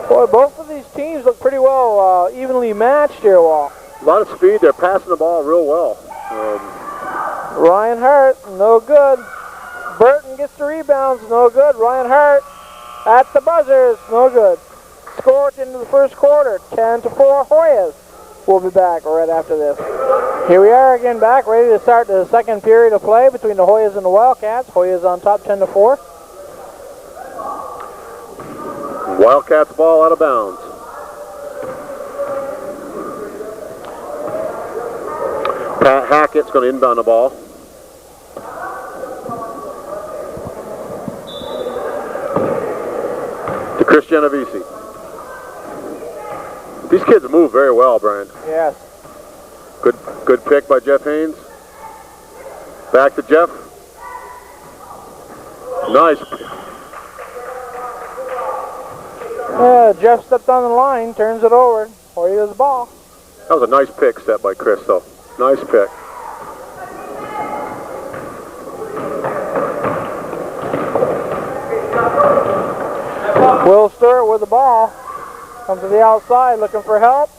Boy, both of these teams look pretty well evenly matched here, Walt. A lot of speed. They're passing the ball real well. Ryan Hart, no good. Burton gets the rebounds, no good. Ryan Hart at the buzzers, no good. Scored into the first quarter, 10-4 Hoyas. We'll be back right after this. Here we are again back, ready to start the second period of play between the Hoyas and the Wildcats. Hoyas on top, 10-4. Wildcats ball out of bounds. Pat Hackett's going to inbound the ball. Chris Genovese. These kids move very well, Brian. Yes. Good pick by Jeff Haynes. Back to Jeff. Nice. Yeah, Jeff stepped on the line, turns it over. Hoyas ball. That was a nice pick set by Chris, though. Nice pick. Will Stewart with the ball. Comes to the outside looking for help.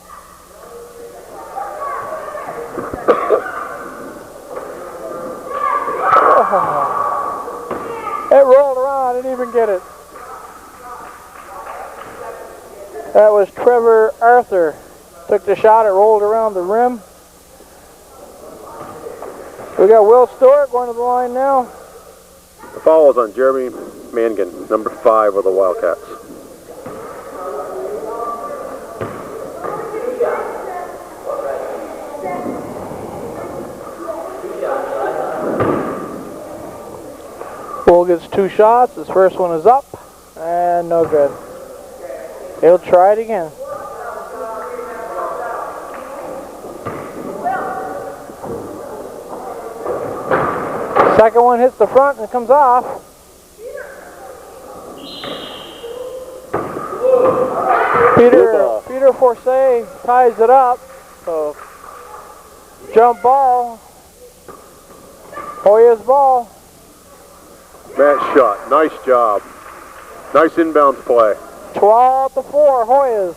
It rolled around, I didn't even get it. That was Trevor Arthur. Took the shot, it rolled around the rim. We got Will Stewart going to the line now. The foul is on Jeremy Mangan, number 5 of the Wildcats. Bull gets 2 shots. His first one is up and no good. He'll try it again. Second one hits the front and it comes off. Peter Forsyth ties it up. So jump ball. Hoyas ball. Matt shot. Nice job. Nice inbounds play. 12-4 Hoyas.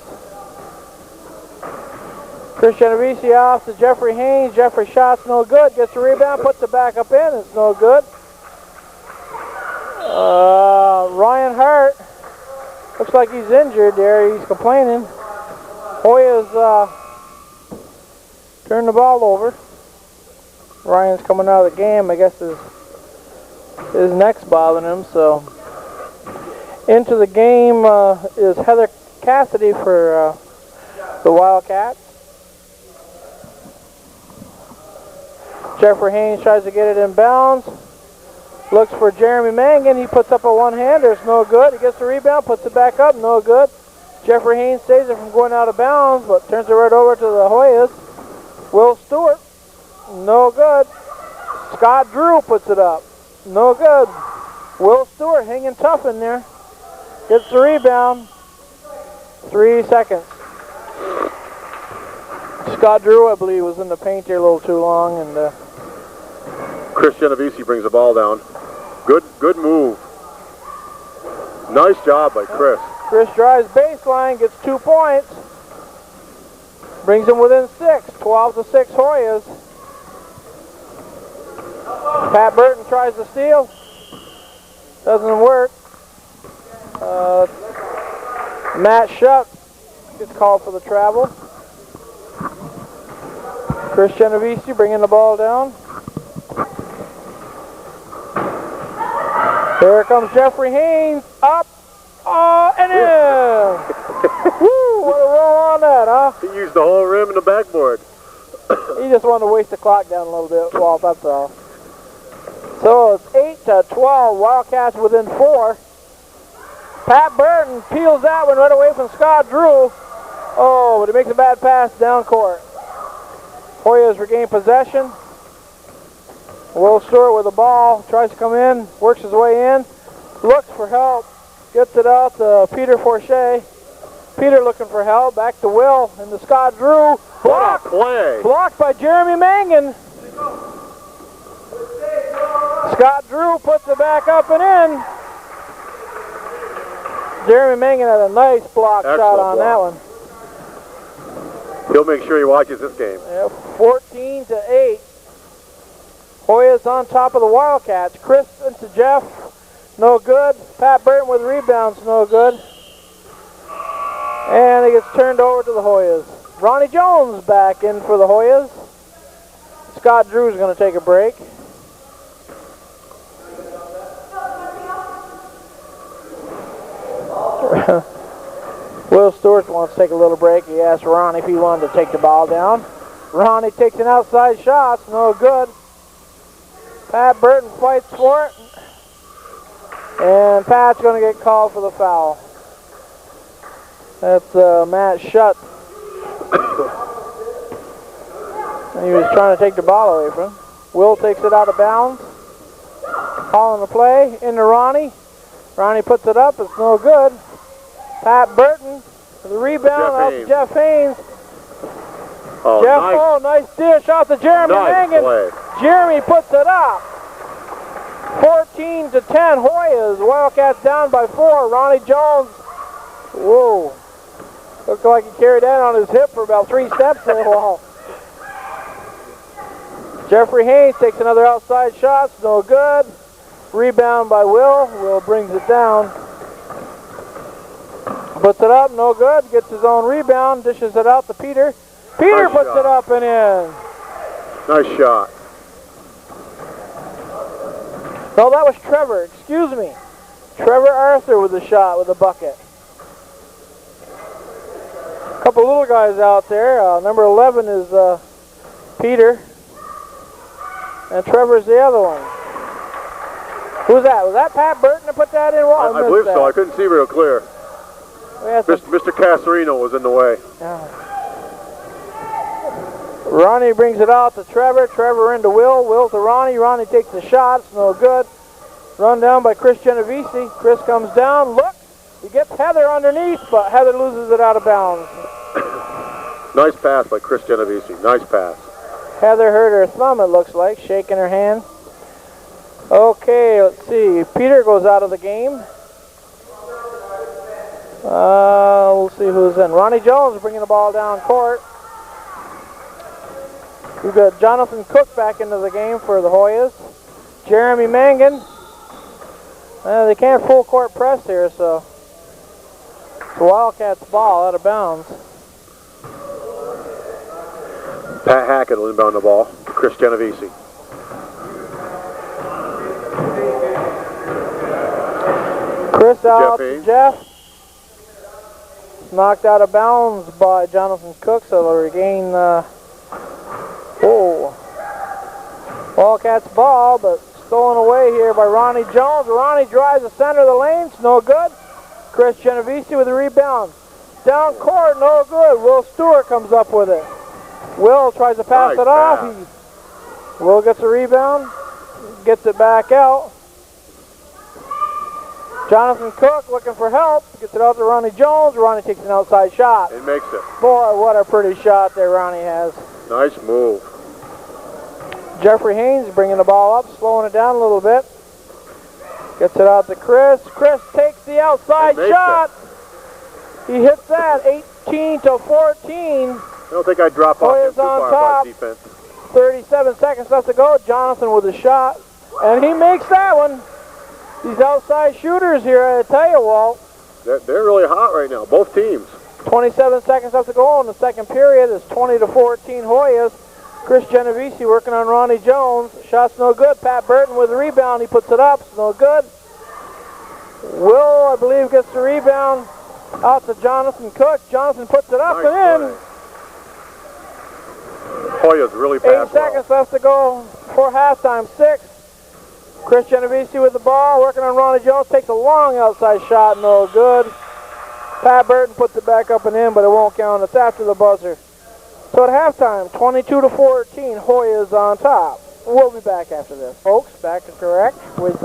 Chris Genovese off to Jeffrey Haynes. Jeffrey shot's no good. Gets the rebound, puts it back up in. It's no good. Ryan Hart looks like he's injured there. He's complaining. Hoyas turned the ball over. Ryan's coming out of the game. I guess his neck's bothering him. So into the game is Heather Cassidy for the Wildcats. Jeffrey Haynes tries to get it in bounds. Looks for Jeremy Mangan. He puts up a one-hander. It's no good. He gets the rebound, puts it back up. No good. Jeffrey Haynes saves it from going out of bounds, but turns it right over to the Hoyas. Will Stewart. No good. Scott Drew puts it up. No good. Will Stewart hanging tough in there. Gets the rebound. 3 seconds. Scott Drew, I believe, was in the paint here a little too long, and Chris Genovese brings the ball down. Good move. Nice job by Chris. Chris drives baseline, gets 2 points. Brings him within 6. 12-6 Hoyas. Pat Burton tries to steal. Doesn't work. Matt Shutt gets called for the travel. Chris Genovese bringing the ball down. Here comes Jeffrey Haynes. Up. And in. Woo, what a roll on that, huh? He used the whole rim and the backboard. He just wanted to waste the clock down a little bit, Walt, that's all. So it's 8-12, Wildcats within 4. Pat Burton peels that one right away from Scott Drew. Oh, but he makes a bad pass down court. Hoyas regain possession. Will Stewart with the ball, tries to come in, works his way in, looks for help, gets it out to Peter Forsyth. Peter looking for help, back to Will, and to Scott Drew. Blocked! What a play! Blocked by Jeremy Mangan. Scott Drew puts it back up and in. Jeremy Mangan had a nice block shot on that one. He'll make sure he watches this game. Yeah, 14-8. Hoyas on top of the Wildcats. Chris into Jeff, no good. Pat Burton with rebounds, no good. And it gets turned over to the Hoyas. Ronnie Jones back in for the Hoyas. Scott Drew's going to take a break. Will Stewart wants to take a little break. He asked Ronnie if he wanted to take the ball down. Ronnie takes an outside shot, no good. Pat Burton fights for it. And Pat's going to get called for the foul. That's Matt Shutt. And he was trying to take the ball away from him. Will takes it out of bounds. Calling the play into Ronnie. Ronnie puts it up. It's no good. Pat Burton for the rebound out to Jeff Haynes. Oh, Jeff, nice. oh, nice dish out to Jeremy Mangan. Play. Jeremy puts it up. 14 to 10 Hoyas. Wildcats down by 4. Ronnie Jones. Whoa. Looked like he carried that on his hip for about 3 steps there. Wow. Jeffrey Haynes takes another outside shot. It's no good. Rebound by Will. Will brings it down. Puts it up. No good. Gets his own rebound. Dishes it out to Peter. Peter Nice puts shot. it up and in. Nice shot. No, that was Trevor. Excuse me. Trevor Arthur with the shot with the bucket. A couple little guys out there. Number 11 is Peter. And Trevor's the other one. Who's that? Was that Pat Burton that put that in? Well, I believe so. I couldn't see real clear. Mr. Casarino was in the way. Ronnie brings it out to Trevor. Trevor into Will. Will to Ronnie. Ronnie takes the shot. It's no good. Run down by Chris Genovese. Chris comes down. Look. He gets Heather underneath, but Heather loses it out of bounds. Nice pass by Chris Genovese. Nice pass. Heather hurt her thumb, it looks like, shaking her hand. Okay, let's see. Peter goes out of the game. We'll see who's in. Ronnie Jones bringing the ball down court. We've got Jonathan Cook back into the game for the Hoyas. Jeremy Mangan. They can't full court press here, so it's a Wildcats ball out of bounds. Pat Hackett will inbound the ball to Chris Genovese. Chris out to Jeff. Knocked out of bounds by Jonathan Cook, so they'll regain Wildcats ball, but stolen away here by Ronnie Jones. Ronnie drives the center of the lane, it's no good. Chris Genovese with the rebound. Down court, no good. Will Stewart comes up with it. Will tries to pass it off. Will gets a rebound, gets it back out. Jonathan Cook looking for help, gets it out to Ronnie Jones. Ronnie takes an outside shot. It makes it. Boy, what a pretty shot there Ronnie has. Nice move. Jeffrey Haynes bringing the ball up, slowing it down a little bit. Gets it out to Chris. Chris takes the outside shot. He hits that, 18 to 14. I don't think I'd drop off him too far by defense. 37 seconds left to go. Jonathan with a shot, and he makes that one. These outside shooters here, I tell you, Walt. They're really hot right now, both teams. 27 seconds left to go in the second period. It's 20 to 14 Hoyas. Chris Genovese working on Ronnie Jones. Shot's no good. Pat Burton with the rebound. He puts it up. It's no good. Will, I believe, gets the rebound out to Jonathan Cook. Jonathan puts it up and in. Hoyas really fast. 8 seconds left to go before halftime. 6. Chris Genovese with the ball, working on Ronnie Jones. Takes a long outside shot, no good. Pat Burton puts it back up and in, but it won't count. It's after the buzzer. So at halftime, 22 to 14, Hoyas on top. We'll be back after this, folks. Back to correct with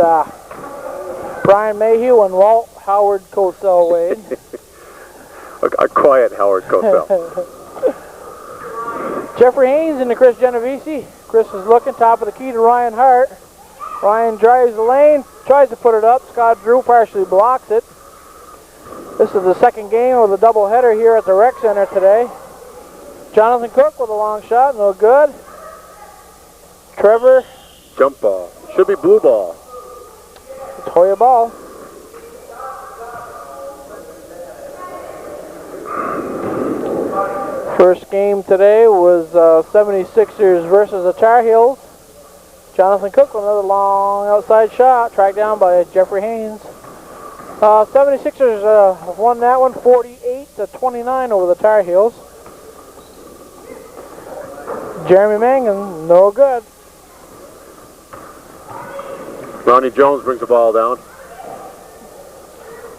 Brian Mayhew and Walt Howard Cosell Wade. A quiet Howard Cosell. Jeffrey Haynes into Chris Genovese. Chris is looking, top of the key to Ryan Hart. Ryan drives the lane, tries to put it up. Scott Drew partially blocks it. This is the second game of the doubleheader here at the Rec Center today. Jonathan Cook with a long shot, no good. Trevor. Jump ball. Should be blue ball. It's Hoya ball. First game today was 76ers versus the Tar Heels. Jonathan Cook with another long outside shot, tracked down by Jeffrey Haynes. 76ers won that one 48 to 29 over the Tar Heels. Jeremy Mangan, no good. Ronnie Jones brings the ball down.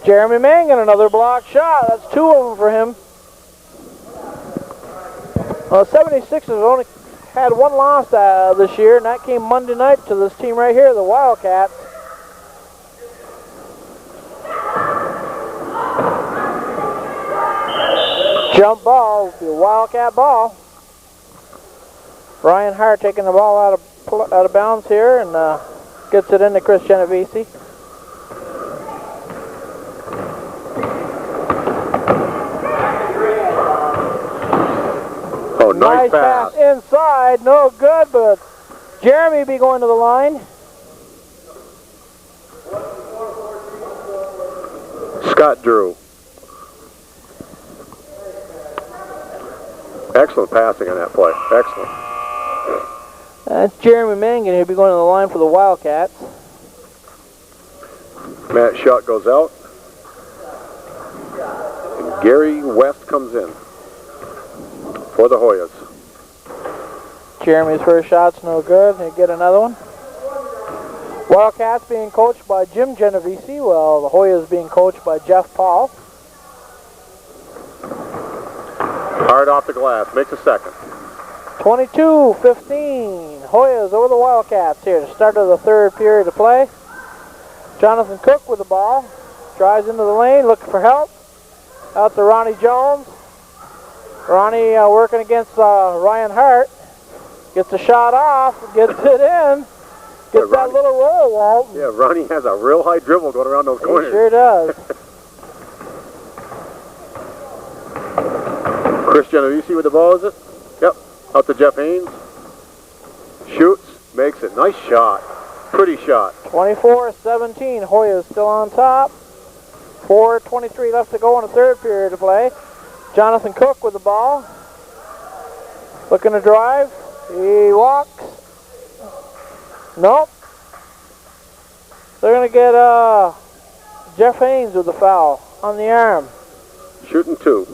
Jeremy Mangan, another block shot. That's 2 of them for him. 76 has only had 1 loss this year, and that came Monday night to this team right here, the Wildcats. Jump ball, the Wildcat ball. Ryan Hart taking the ball out of bounds here and gets it into Chris Genovese. Oh, nice pass inside, no good, but Jeremy be going to the line. Scott Drew. Excellent passing on that play. Excellent. That's Jeremy Mangan. He'll be going to the line for the Wildcats. Matt Schutt goes out. And Gary West comes in for the Hoyas. Jeremy's first shot's no good. He'll get another one. Wildcats being coached by Jim Genovese, while the Hoyas being coached by Jeff Paul. Hard off the glass, makes a second. 22-15, Hoyas over the Wildcats here. The start of the 3rd period of play. Jonathan Cook with the ball. Drives into the lane, looking for help. Out to Ronnie Jones. Ronnie working against Ryan Hart. Gets a shot off, gets it in. Gets that little roll, Walt. Yeah, Ronnie has a real high dribble going around those corners. He sure does. Chris Genovese with the ball, is it? Yep. Out to Jeff Haynes. Shoots, makes it. Nice shot. Pretty shot. 24-17. Hoyas still on top. 4:23 left to go in the 3rd period of play. Jonathan Cook with the ball. Looking to drive. He walks. Nope. They're going to get Jeff Haynes with the foul on the arm. Shooting 2.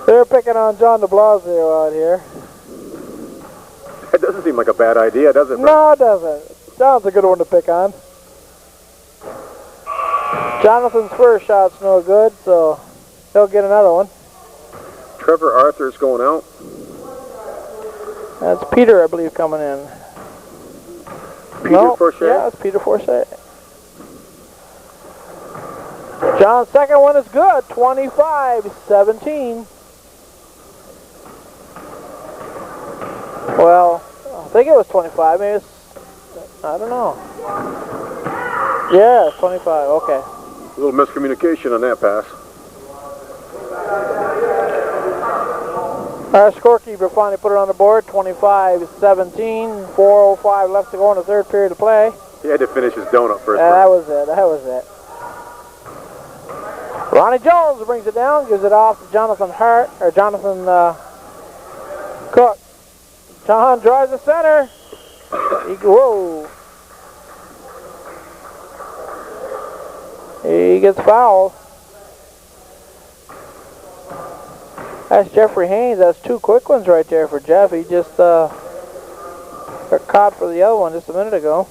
They're picking on John de Blasio out here. That doesn't seem like a bad idea, does it? No, it doesn't. John's a good one to pick on. Jonathan's first shot's no good, so he'll get another one. Trevor Arthur's going out. That's Peter, I believe, coming in. Peter Forsyth? Yeah, it's Peter Forsyth. John's second one is good, 25-17. Well, I think it was 25, maybe it's, I don't know. Yeah, it's 25, okay. A little miscommunication on that pass. Our scorekeeper finally put it on the board, 25-17, 4:05 left to go in the 3rd period of play. He had to finish his donut first. That was it, that was it. Ronnie Jones brings it down, gives it off to Jonathan Hart, or Jonathan Cook. John drives the center. Whoa. He gets fouled. That's Jeffrey Haynes. That's 2 quick ones right there for Jeff. He just got caught for the other one just a minute ago.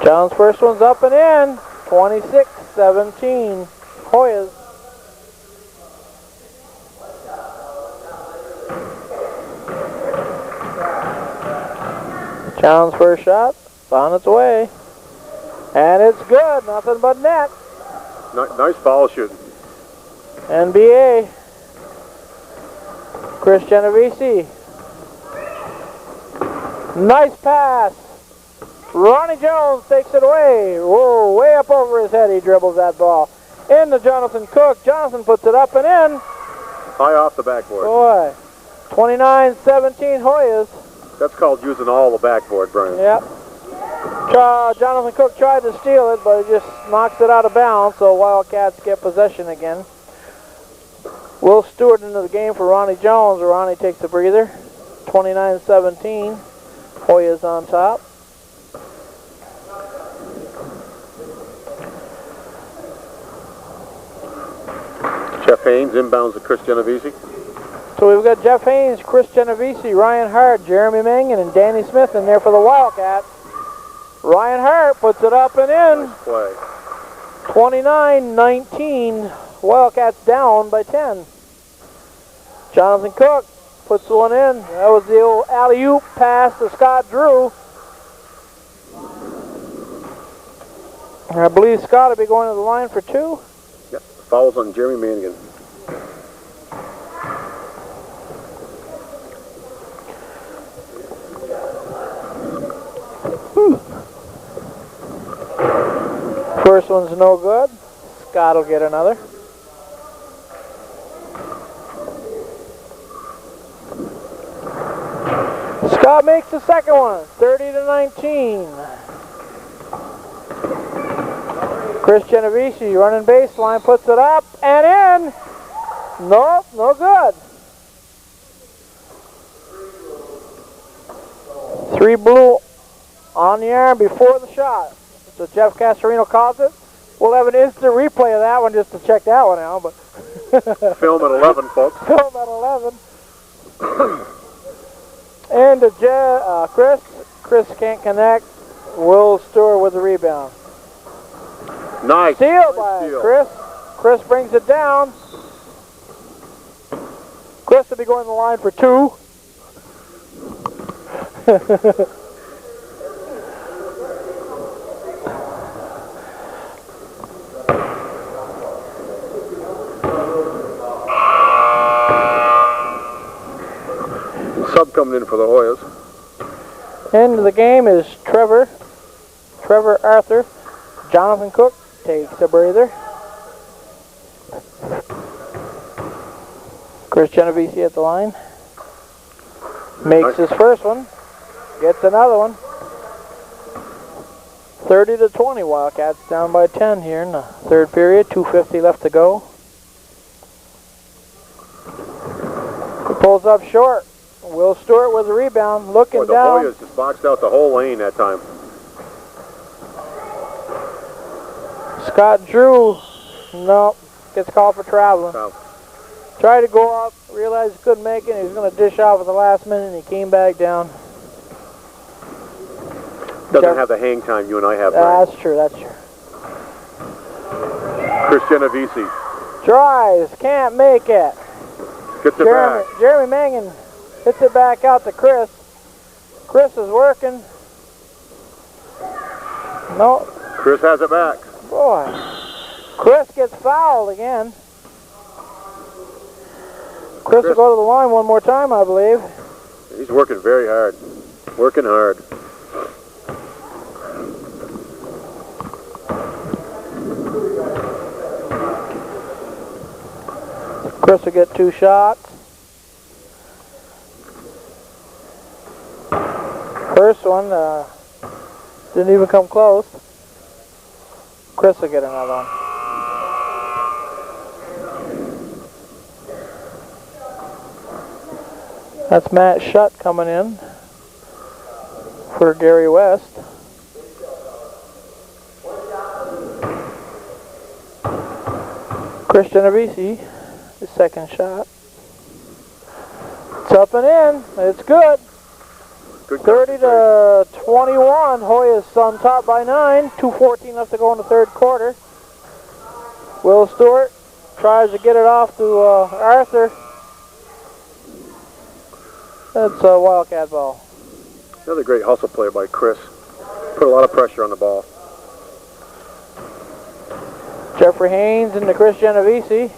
John's first one's up and in. 26-17. Hoyas. John's first shot. It's on its way. And it's good. Nothing but net. Nice foul shooting. NBA. Chris Genovese. Nice pass. Ronnie Jones takes it away. Whoa, way up over his head he dribbles that ball. Into Jonathan Cook. Jonathan puts it up and in. High off the backboard. Boy. 29-17 Hoyas. That's called using all the backboard, Brian. Yep. Jonathan Cook tried to steal it, but he just knocks it out of bounds, so Wildcats get possession again. Will Stewart into the game for Ronnie Jones. Ronnie takes a breather. 29-17. Hoyas on top. Jeff Haynes inbounds to Chris Genovese. So we've got Jeff Haynes, Chris Genovese, Ryan Hart, Jeremy Mangan, and Danny Smith in there for the Wildcats. Ryan Hart puts it up and in. Nice play. 29-19. Wildcats down by 10. Jonathan Cook puts one in. That was the old alley-oop pass to Scott Drew. I believe Scott will be going to the line for 2. Yep, fouls on Jeremy Mangan. First one's no good. Scott will get another. Scott makes the second one, 30-19. Chris Genovese running baseline, puts it up and in. Nope, no good. 3 blue on the arm before the shot. So Jeff Casarino calls it. We'll have an instant replay of that one just to check that one out. But film at 11, folks. Film at 11. And to Chris. Chris can't connect. Will Stewart with the rebound. Nice. Steal by Chris. Chris brings it down. Chris will be going to the line for 2. Sub coming in for the Hoyas. End of the game is Trevor Arthur. Jonathan Cook takes a breather. Chris Genovese at the line. Makes his first one. Gets another one. 30-20. Wildcats down by 10 here in the third period. 2:50 left to go. He pulls up short. Will Stewart with the rebound, looking down. The Hoyas just boxed out the whole lane that time. Scott Drew, no, gets called for traveling. Tried to go up, realized he couldn't make it. He was going to dish off at the last minute, and he came back down. Doesn't have the hang time you and I have. That's true, that's true. Chris Genovese. Tries, can't make it. Gets it back. Jeremy Mangan hits it back out to Chris. Chris is working. No. Chris has it back. Boy. Chris gets fouled again. Chris will go to the line one more time, I believe. He's working very hard. Working hard. Chris will get 2 shots. First one didn't even come close. Chris will get another one. That's Matt Shutt coming in for Gary West. Chris Genovese, his second shot. It's up and in. It's good. 30-21. Hoyas on top by 9. 2:14 left to go in the third quarter. Will Stewart tries to get it off to Arthur. That's a Wildcat ball. Another great hustle play by Chris. Put a lot of pressure on the ball. Jeffrey Haynes into Chris Genovese.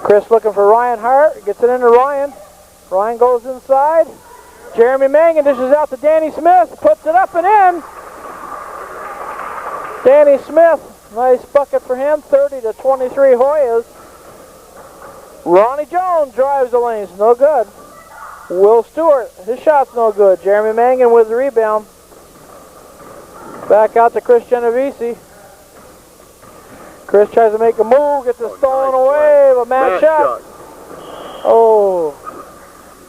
Chris looking for Ryan Hart. Gets it into Ryan. Ryan goes inside. Jeremy Mangan dishes out to Danny Smith. Puts it up and in. Danny Smith. Nice bucket for him. 30-23 Hoyas. Ronnie Jones drives the lanes. No good. Will Stewart. His shot's no good. Jeremy Mangan with the rebound. Back out to Chris Genovese. Chris tries to make a move. Gets it stolen away. But Matt shot. Oh.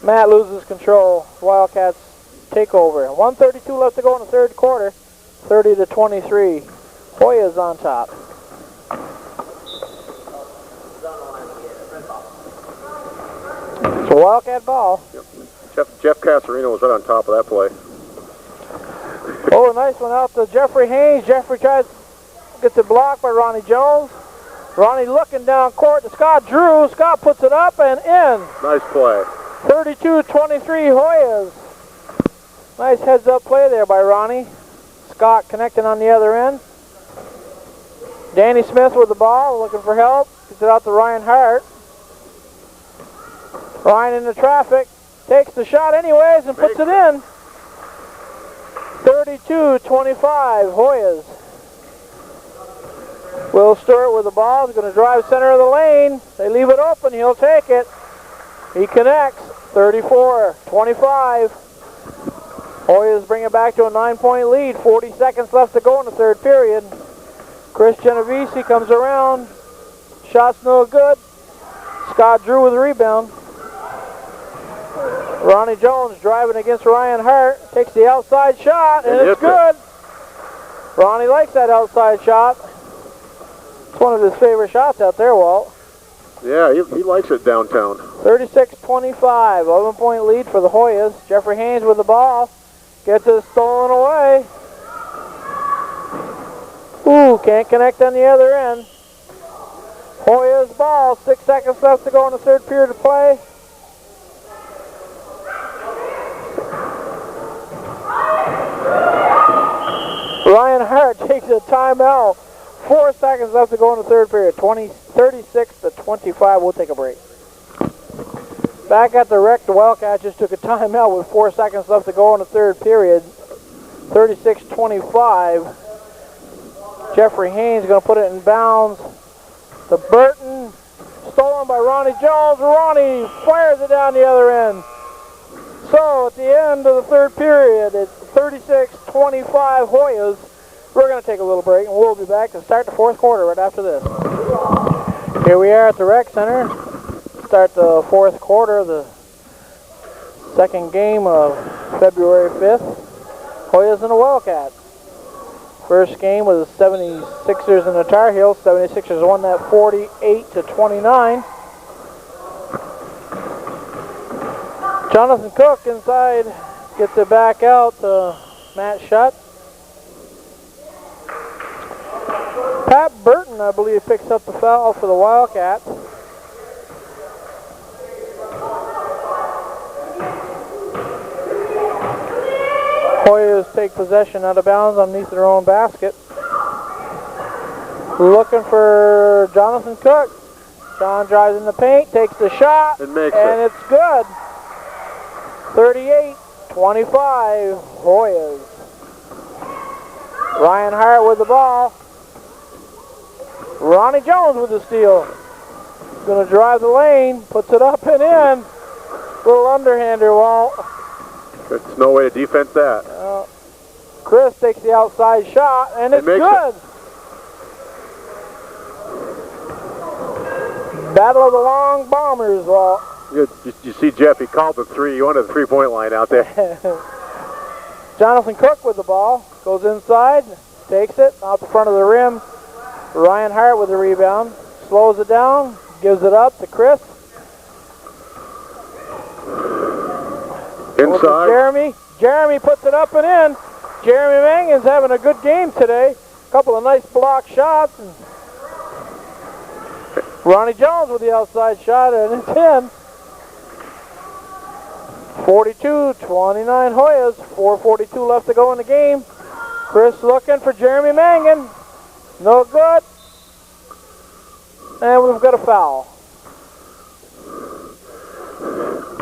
Matt loses control. Wildcats take over. 1:32 left to go in the third quarter. 30-23. Hoyas on top. It's a Wildcat ball. Yep. Jeff Casarino was right on top of that play. Oh, a nice one out to Jeffrey Haynes. Jeffrey tries to get the block by Ronnie Jones. Ronnie looking down court to Scott Drew. Scott puts it up and in. Nice play. 32-23 Hoyas. Nice heads-up play there by Ronnie. Scott connecting on the other end. Danny Smith with the ball, looking for help. Gets it out to Ryan Hart. Ryan into traffic. Takes the shot anyways and puts it in. 32-25 Hoyas. Will Stewart with the ball. He's going to drive center of the lane. They leave it open. He'll take it. He connects. 34-25. Hoyas bring it back to a 9-point lead. 40 seconds left to go in the third period. Chris Genovese comes around. Shot's no good. Scott Drew with the rebound. Ronnie Jones driving against Ryan Hart. Takes the outside shot, and it's good. Ronnie likes that outside shot. It's one of his favorite shots out there, Walt. Yeah, he likes it downtown. 36-25, 11-point lead for the Hoyas. Jeffrey Haynes with the ball. Gets it stolen away. Ooh, can't connect on the other end. Hoyas ball, 6 seconds left to go in the third period of play. Ryan Hart takes a timeout. 4 seconds left to go in the third period. 36-25. We'll take a break. Back at the rec, the Wildcats just took a timeout with 4 seconds left to go in the third period. 36-25. Jeffrey Haynes going to put it in bounds to Burton. Stolen by Ronnie Jones. Ronnie fires it down the other end. So at the end of the third period, it's 36-25 Hoyas. We're going to take a little break, and we'll be back to start the fourth quarter right after this. Here we are at the rec center. Start the fourth quarter of the second game of February 5th. Hoyas and the Wildcats. First game was the 76ers and the Tar Heels. 76ers won that 48-29. Jonathan Cook inside gets it back out to Matt Shutt. Pat Burton, I believe, picks up the foul for the Wildcats. Hoyas take possession out of bounds underneath their own basket. Looking for Jonathan Cook. John drives in the paint, takes the shot, and it's good. 38-25 Hoyas. Ryan Hart with the ball. Ronnie Jones with the steal. Going to drive the lane, puts it up and in. Little underhander, Walt. There's no way to defense that. Chris takes the outside shot, and it's good. Battle of the Long Bombers, Walt. You see Jeff, he called the three. He wanted the three-point line out there. Jonathan Cook with the ball. Goes inside, takes it, out the front of the rim. Ryan Hart with the rebound. Slows it down, gives it up to Chris. Inside. Jeremy. Jeremy puts it up and in. Jeremy Mangan's having a good game today. A couple of nice block shots. And Ronnie Jones with the outside shot, and it's in. 42-29 Hoyas. 4:42 left to go in the game. Chris looking for Jeremy Mangan. No good. And we've got a foul.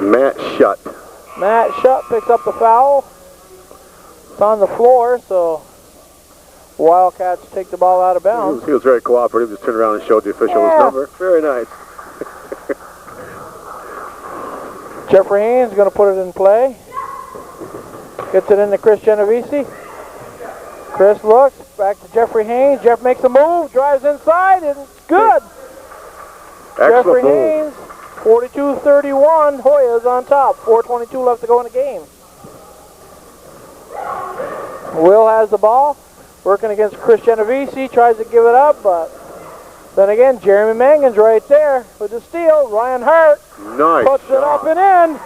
Matt Shutt. Matt Shutt picks up the foul. It's on the floor, so Wildcats take the ball out of bounds. He was very cooperative. Just turned around and showed the official his number. Very nice. Jeffrey Haynes is going to put it in play. Gets it into Chris Genovese. Chris looks, back to Jeffrey Haynes. Jeff makes a move, drives inside, and it's good. Excellent Jeffrey move. Haynes, 42-31, Hoyas on top. 4:22 left to go in the game. Will has the ball, working against Chris Genovese, tries to give it up, but Then again, Jeremy Mangan's right there with the steal. Ryan Hart puts it up and in.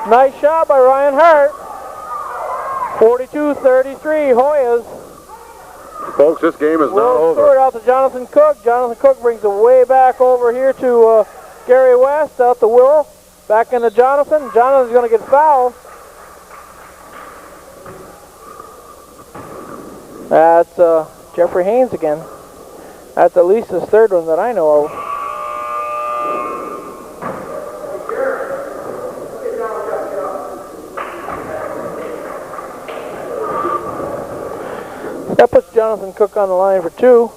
Nice shot by Ryan Hart. 42-33, Hoyas. Folks, this game is not over. Stewart out to Jonathan Cook. Jonathan Cook brings it way back over here to Gary West, out to Will. Back into Jonathan. Jonathan's going to get fouled. That's Jeffrey Haynes again. That's at least his third one that I know of. That puts Jonathan Cook on the line for 2.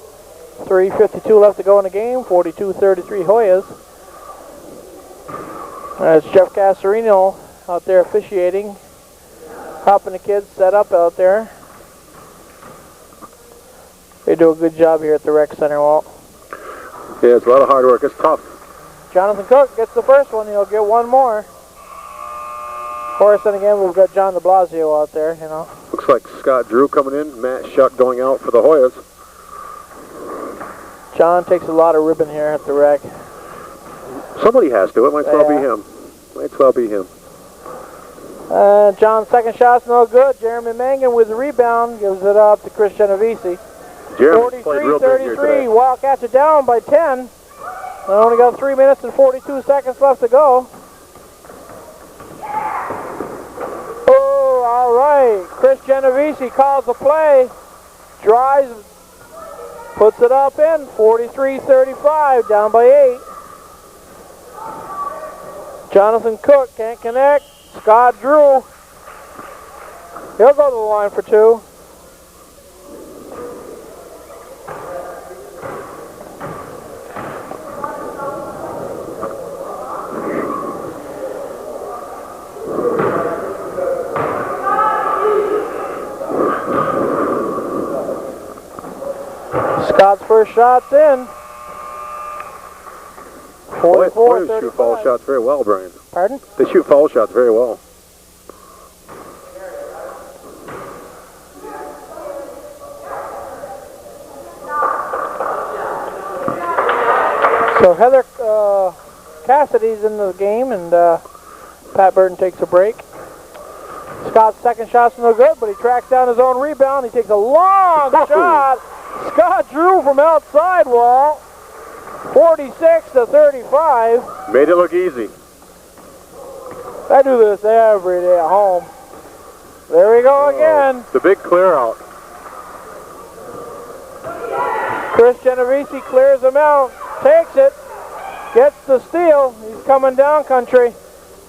3:52 left to go in the game. 42-33 Hoyas. That's Jeff Casarino out there officiating. Helping the kids set up out there. They do a good job here at the rec center, Walt. Yeah, it's a lot of hard work. It's tough. Jonathan Cook gets the first one. He'll get one more. Of course, then again, we've got John de Blasio out there, you know. Looks like Scott Drew coming in. Matt Shuck going out for the Hoyas. John takes a lot of ribbon here at the rec. Somebody has to. It might as well be him. Might as well be him. John's second shot's no good. Jeremy Mangan with the rebound gives it up to Chris Genovese. 43-33, Wildcats are down by 10. They only got 3 minutes and 42 seconds left to go. Oh, all right. Chris Genovese calls the play. Drives, puts it up in. 43-35, down by 8. Jonathan Cook can't connect. Scott Drew. He'll go to the line for 2. Scott's first shot's in. 44-35. They shoot foul shots very well, Brian. Pardon? They shoot foul shots very well. So Heather Cassidy's in the game, and Pat Burton takes a break. Scott's second shot's no good, but he tracks down his own rebound. He takes a long shot. Scott Drew from outside, Walt. 46-35. Made it look easy. I do this every day at home. There we go again. The big clear out. Chris Genovese clears him out, takes it, gets the steal. He's coming down country.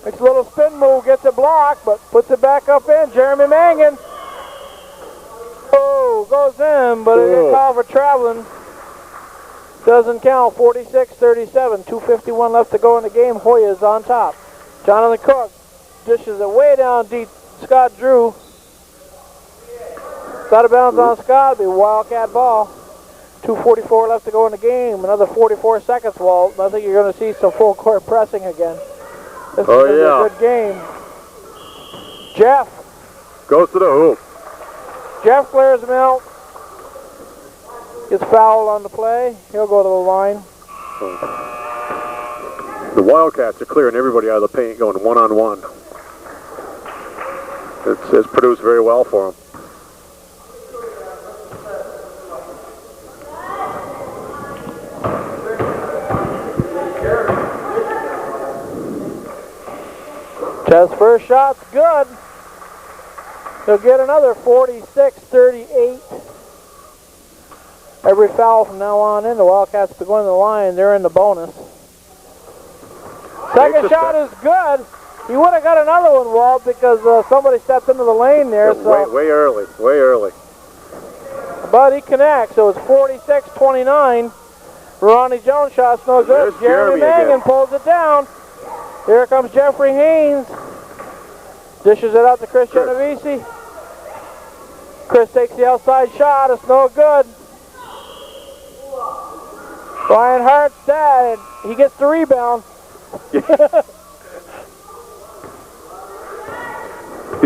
Makes a little spin move, gets it blocked, but puts it back up in. Jeremy Mangan. Oh, goes in, but it gets called for traveling. Doesn't count. 46-37. 2:51 left to go in the game. Hoyas on top. Jonathan Cook dishes it way down deep. Scott Drew. It's out of bounds on Scott. It'll be Wildcat ball. 2:44 left to go in the game. Another 44 seconds, Walt. I think you're going to see some full court pressing again. This is going to be a good game. Jeff. Goes to the hoop. Jeff clears him out. Gets fouled on the play. He'll go to the line. The Wildcats are clearing everybody out of the paint, going one-on-one. It's produced very well for them. Jeff's first shot's good. He'll get another 46-38. Every foul from now on in, the Wildcats will be going to the line. They're in the bonus. Second shot is good. He would have got another one, Walt, because somebody stepped into the lane there. So way early. But he connects, so it's 46-29. Ronnie Jones shot's no good. There's Jeremy Mangan pulls it down. Here comes Jeffrey Haynes. Dishes it out to Chris Genovese. Chris takes the outside shot. It's no good. Ryan Hart's dead. He gets the rebound. You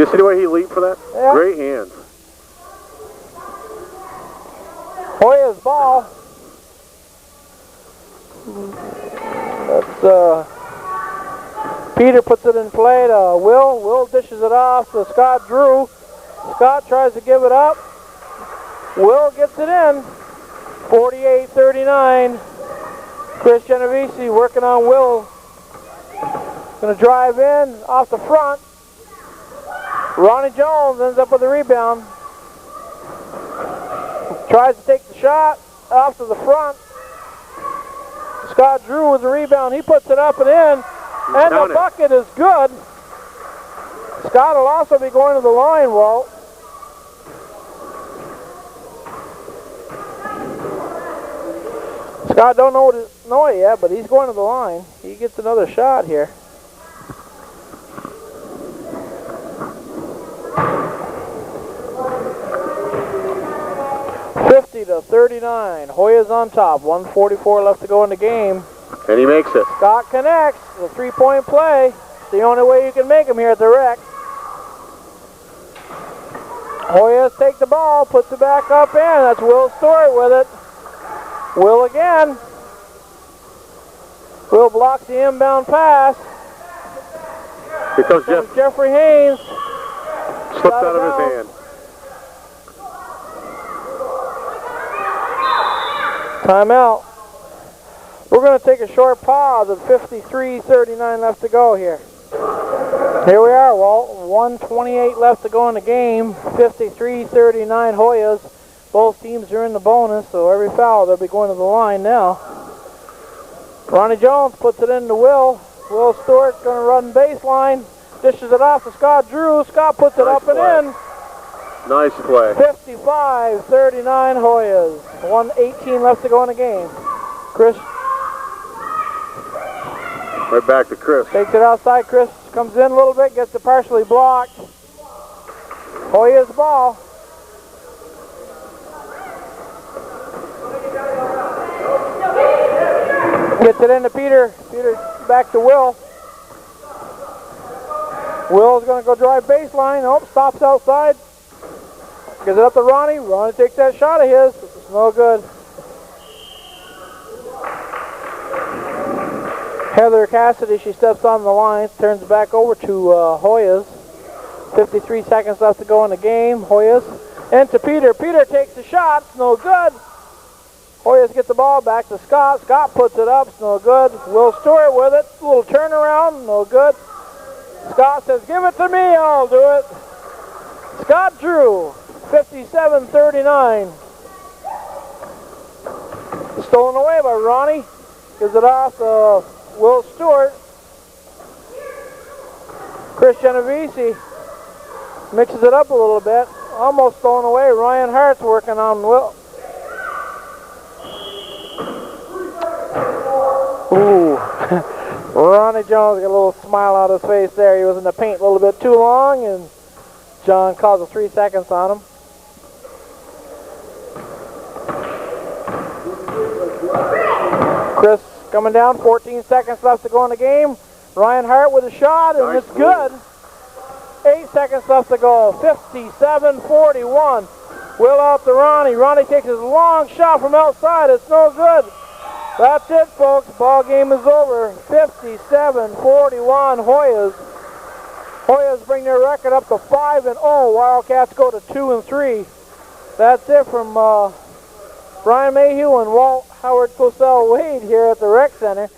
see the way he leaped for that? Yeah. Great hands. Hoyas ball. Peter puts it in play to Will. Will dishes it off to Scott Drew. Scott tries to give it up. Will gets it in. 48-39. Chris Genovese working on Will. Going to drive in off the front. Ronnie Jones ends up with the rebound. Tries to take the shot off to the front. Scott Drew with the rebound. He puts it up and in. And the bucket is good. Scott will also be going to the line, Walt. Scott don't know it yet, but he's going to the line. He gets another shot here. To 39. Hoyas on top. 1:44 left to go in the game. And he makes it. Scott connects. A three-point play. It's the only way you can make them here at the rec. Hoyas take the ball, puts it back up in. That's Will Stewart with it. Will again. Will blocks the inbound pass. Here comes Jeffrey Haynes. Slipped out of his hand. Timeout. We're going to take a short pause at 53:39 left to go here. Here we are, Walt. 1:28 left to go in the game. 53-39 Hoyas. Both teams are in the bonus, so every foul they'll be going to the line now. Ronnie Jones puts it into Will. Will Stewart going to run baseline. Dishes it off to Scott Drew. Scott puts it up and in. Nice play. 55-39 Hoyas. 1:18 left to go in the game. Chris. Right back to Chris. Takes it outside. Chris comes in a little bit, gets it partially blocked. Hoyas ball. Gets it into Peter. Peter back to Will. Will's going to go drive baseline. Oh, stops outside. Gives it up to Ronnie. Ronnie takes that shot of his. It's no good. Heather Cassidy, she steps on the line, turns back over to Hoyas. 53 seconds left to go in the game. Hoyas. And to Peter. Peter takes the shot. It's no good. Hoyas get the ball back to Scott. Scott puts it up. It's no good. Will Stewart with it. A little turnaround. No good. Scott says, give it to me. I'll do it. Scott Drew. 57-39. Stolen away by Ronnie. Gives it off to Will Stewart. Chris Genovese mixes it up a little bit. Almost stolen away. Ryan Hart's working on Will. Ooh. Ronnie Jones got a little smile out of his face there. He was in the paint a little bit too long, and John calls 3 seconds on him. Chris coming down, 14 seconds left to go in the game. Ryan Hart with a shot, and it's good. 8 seconds left to go, 57-41. Will out to Ronnie. Ronnie takes his long shot from outside. It's no good. That's it, folks. Ball game is over. 57-41 Hoyas. Hoyas bring their record up to 5-0. Wildcats go to 2-3. That's it from Brian Mayhew and Walt Howard Cosell Wade here at the Rec Center.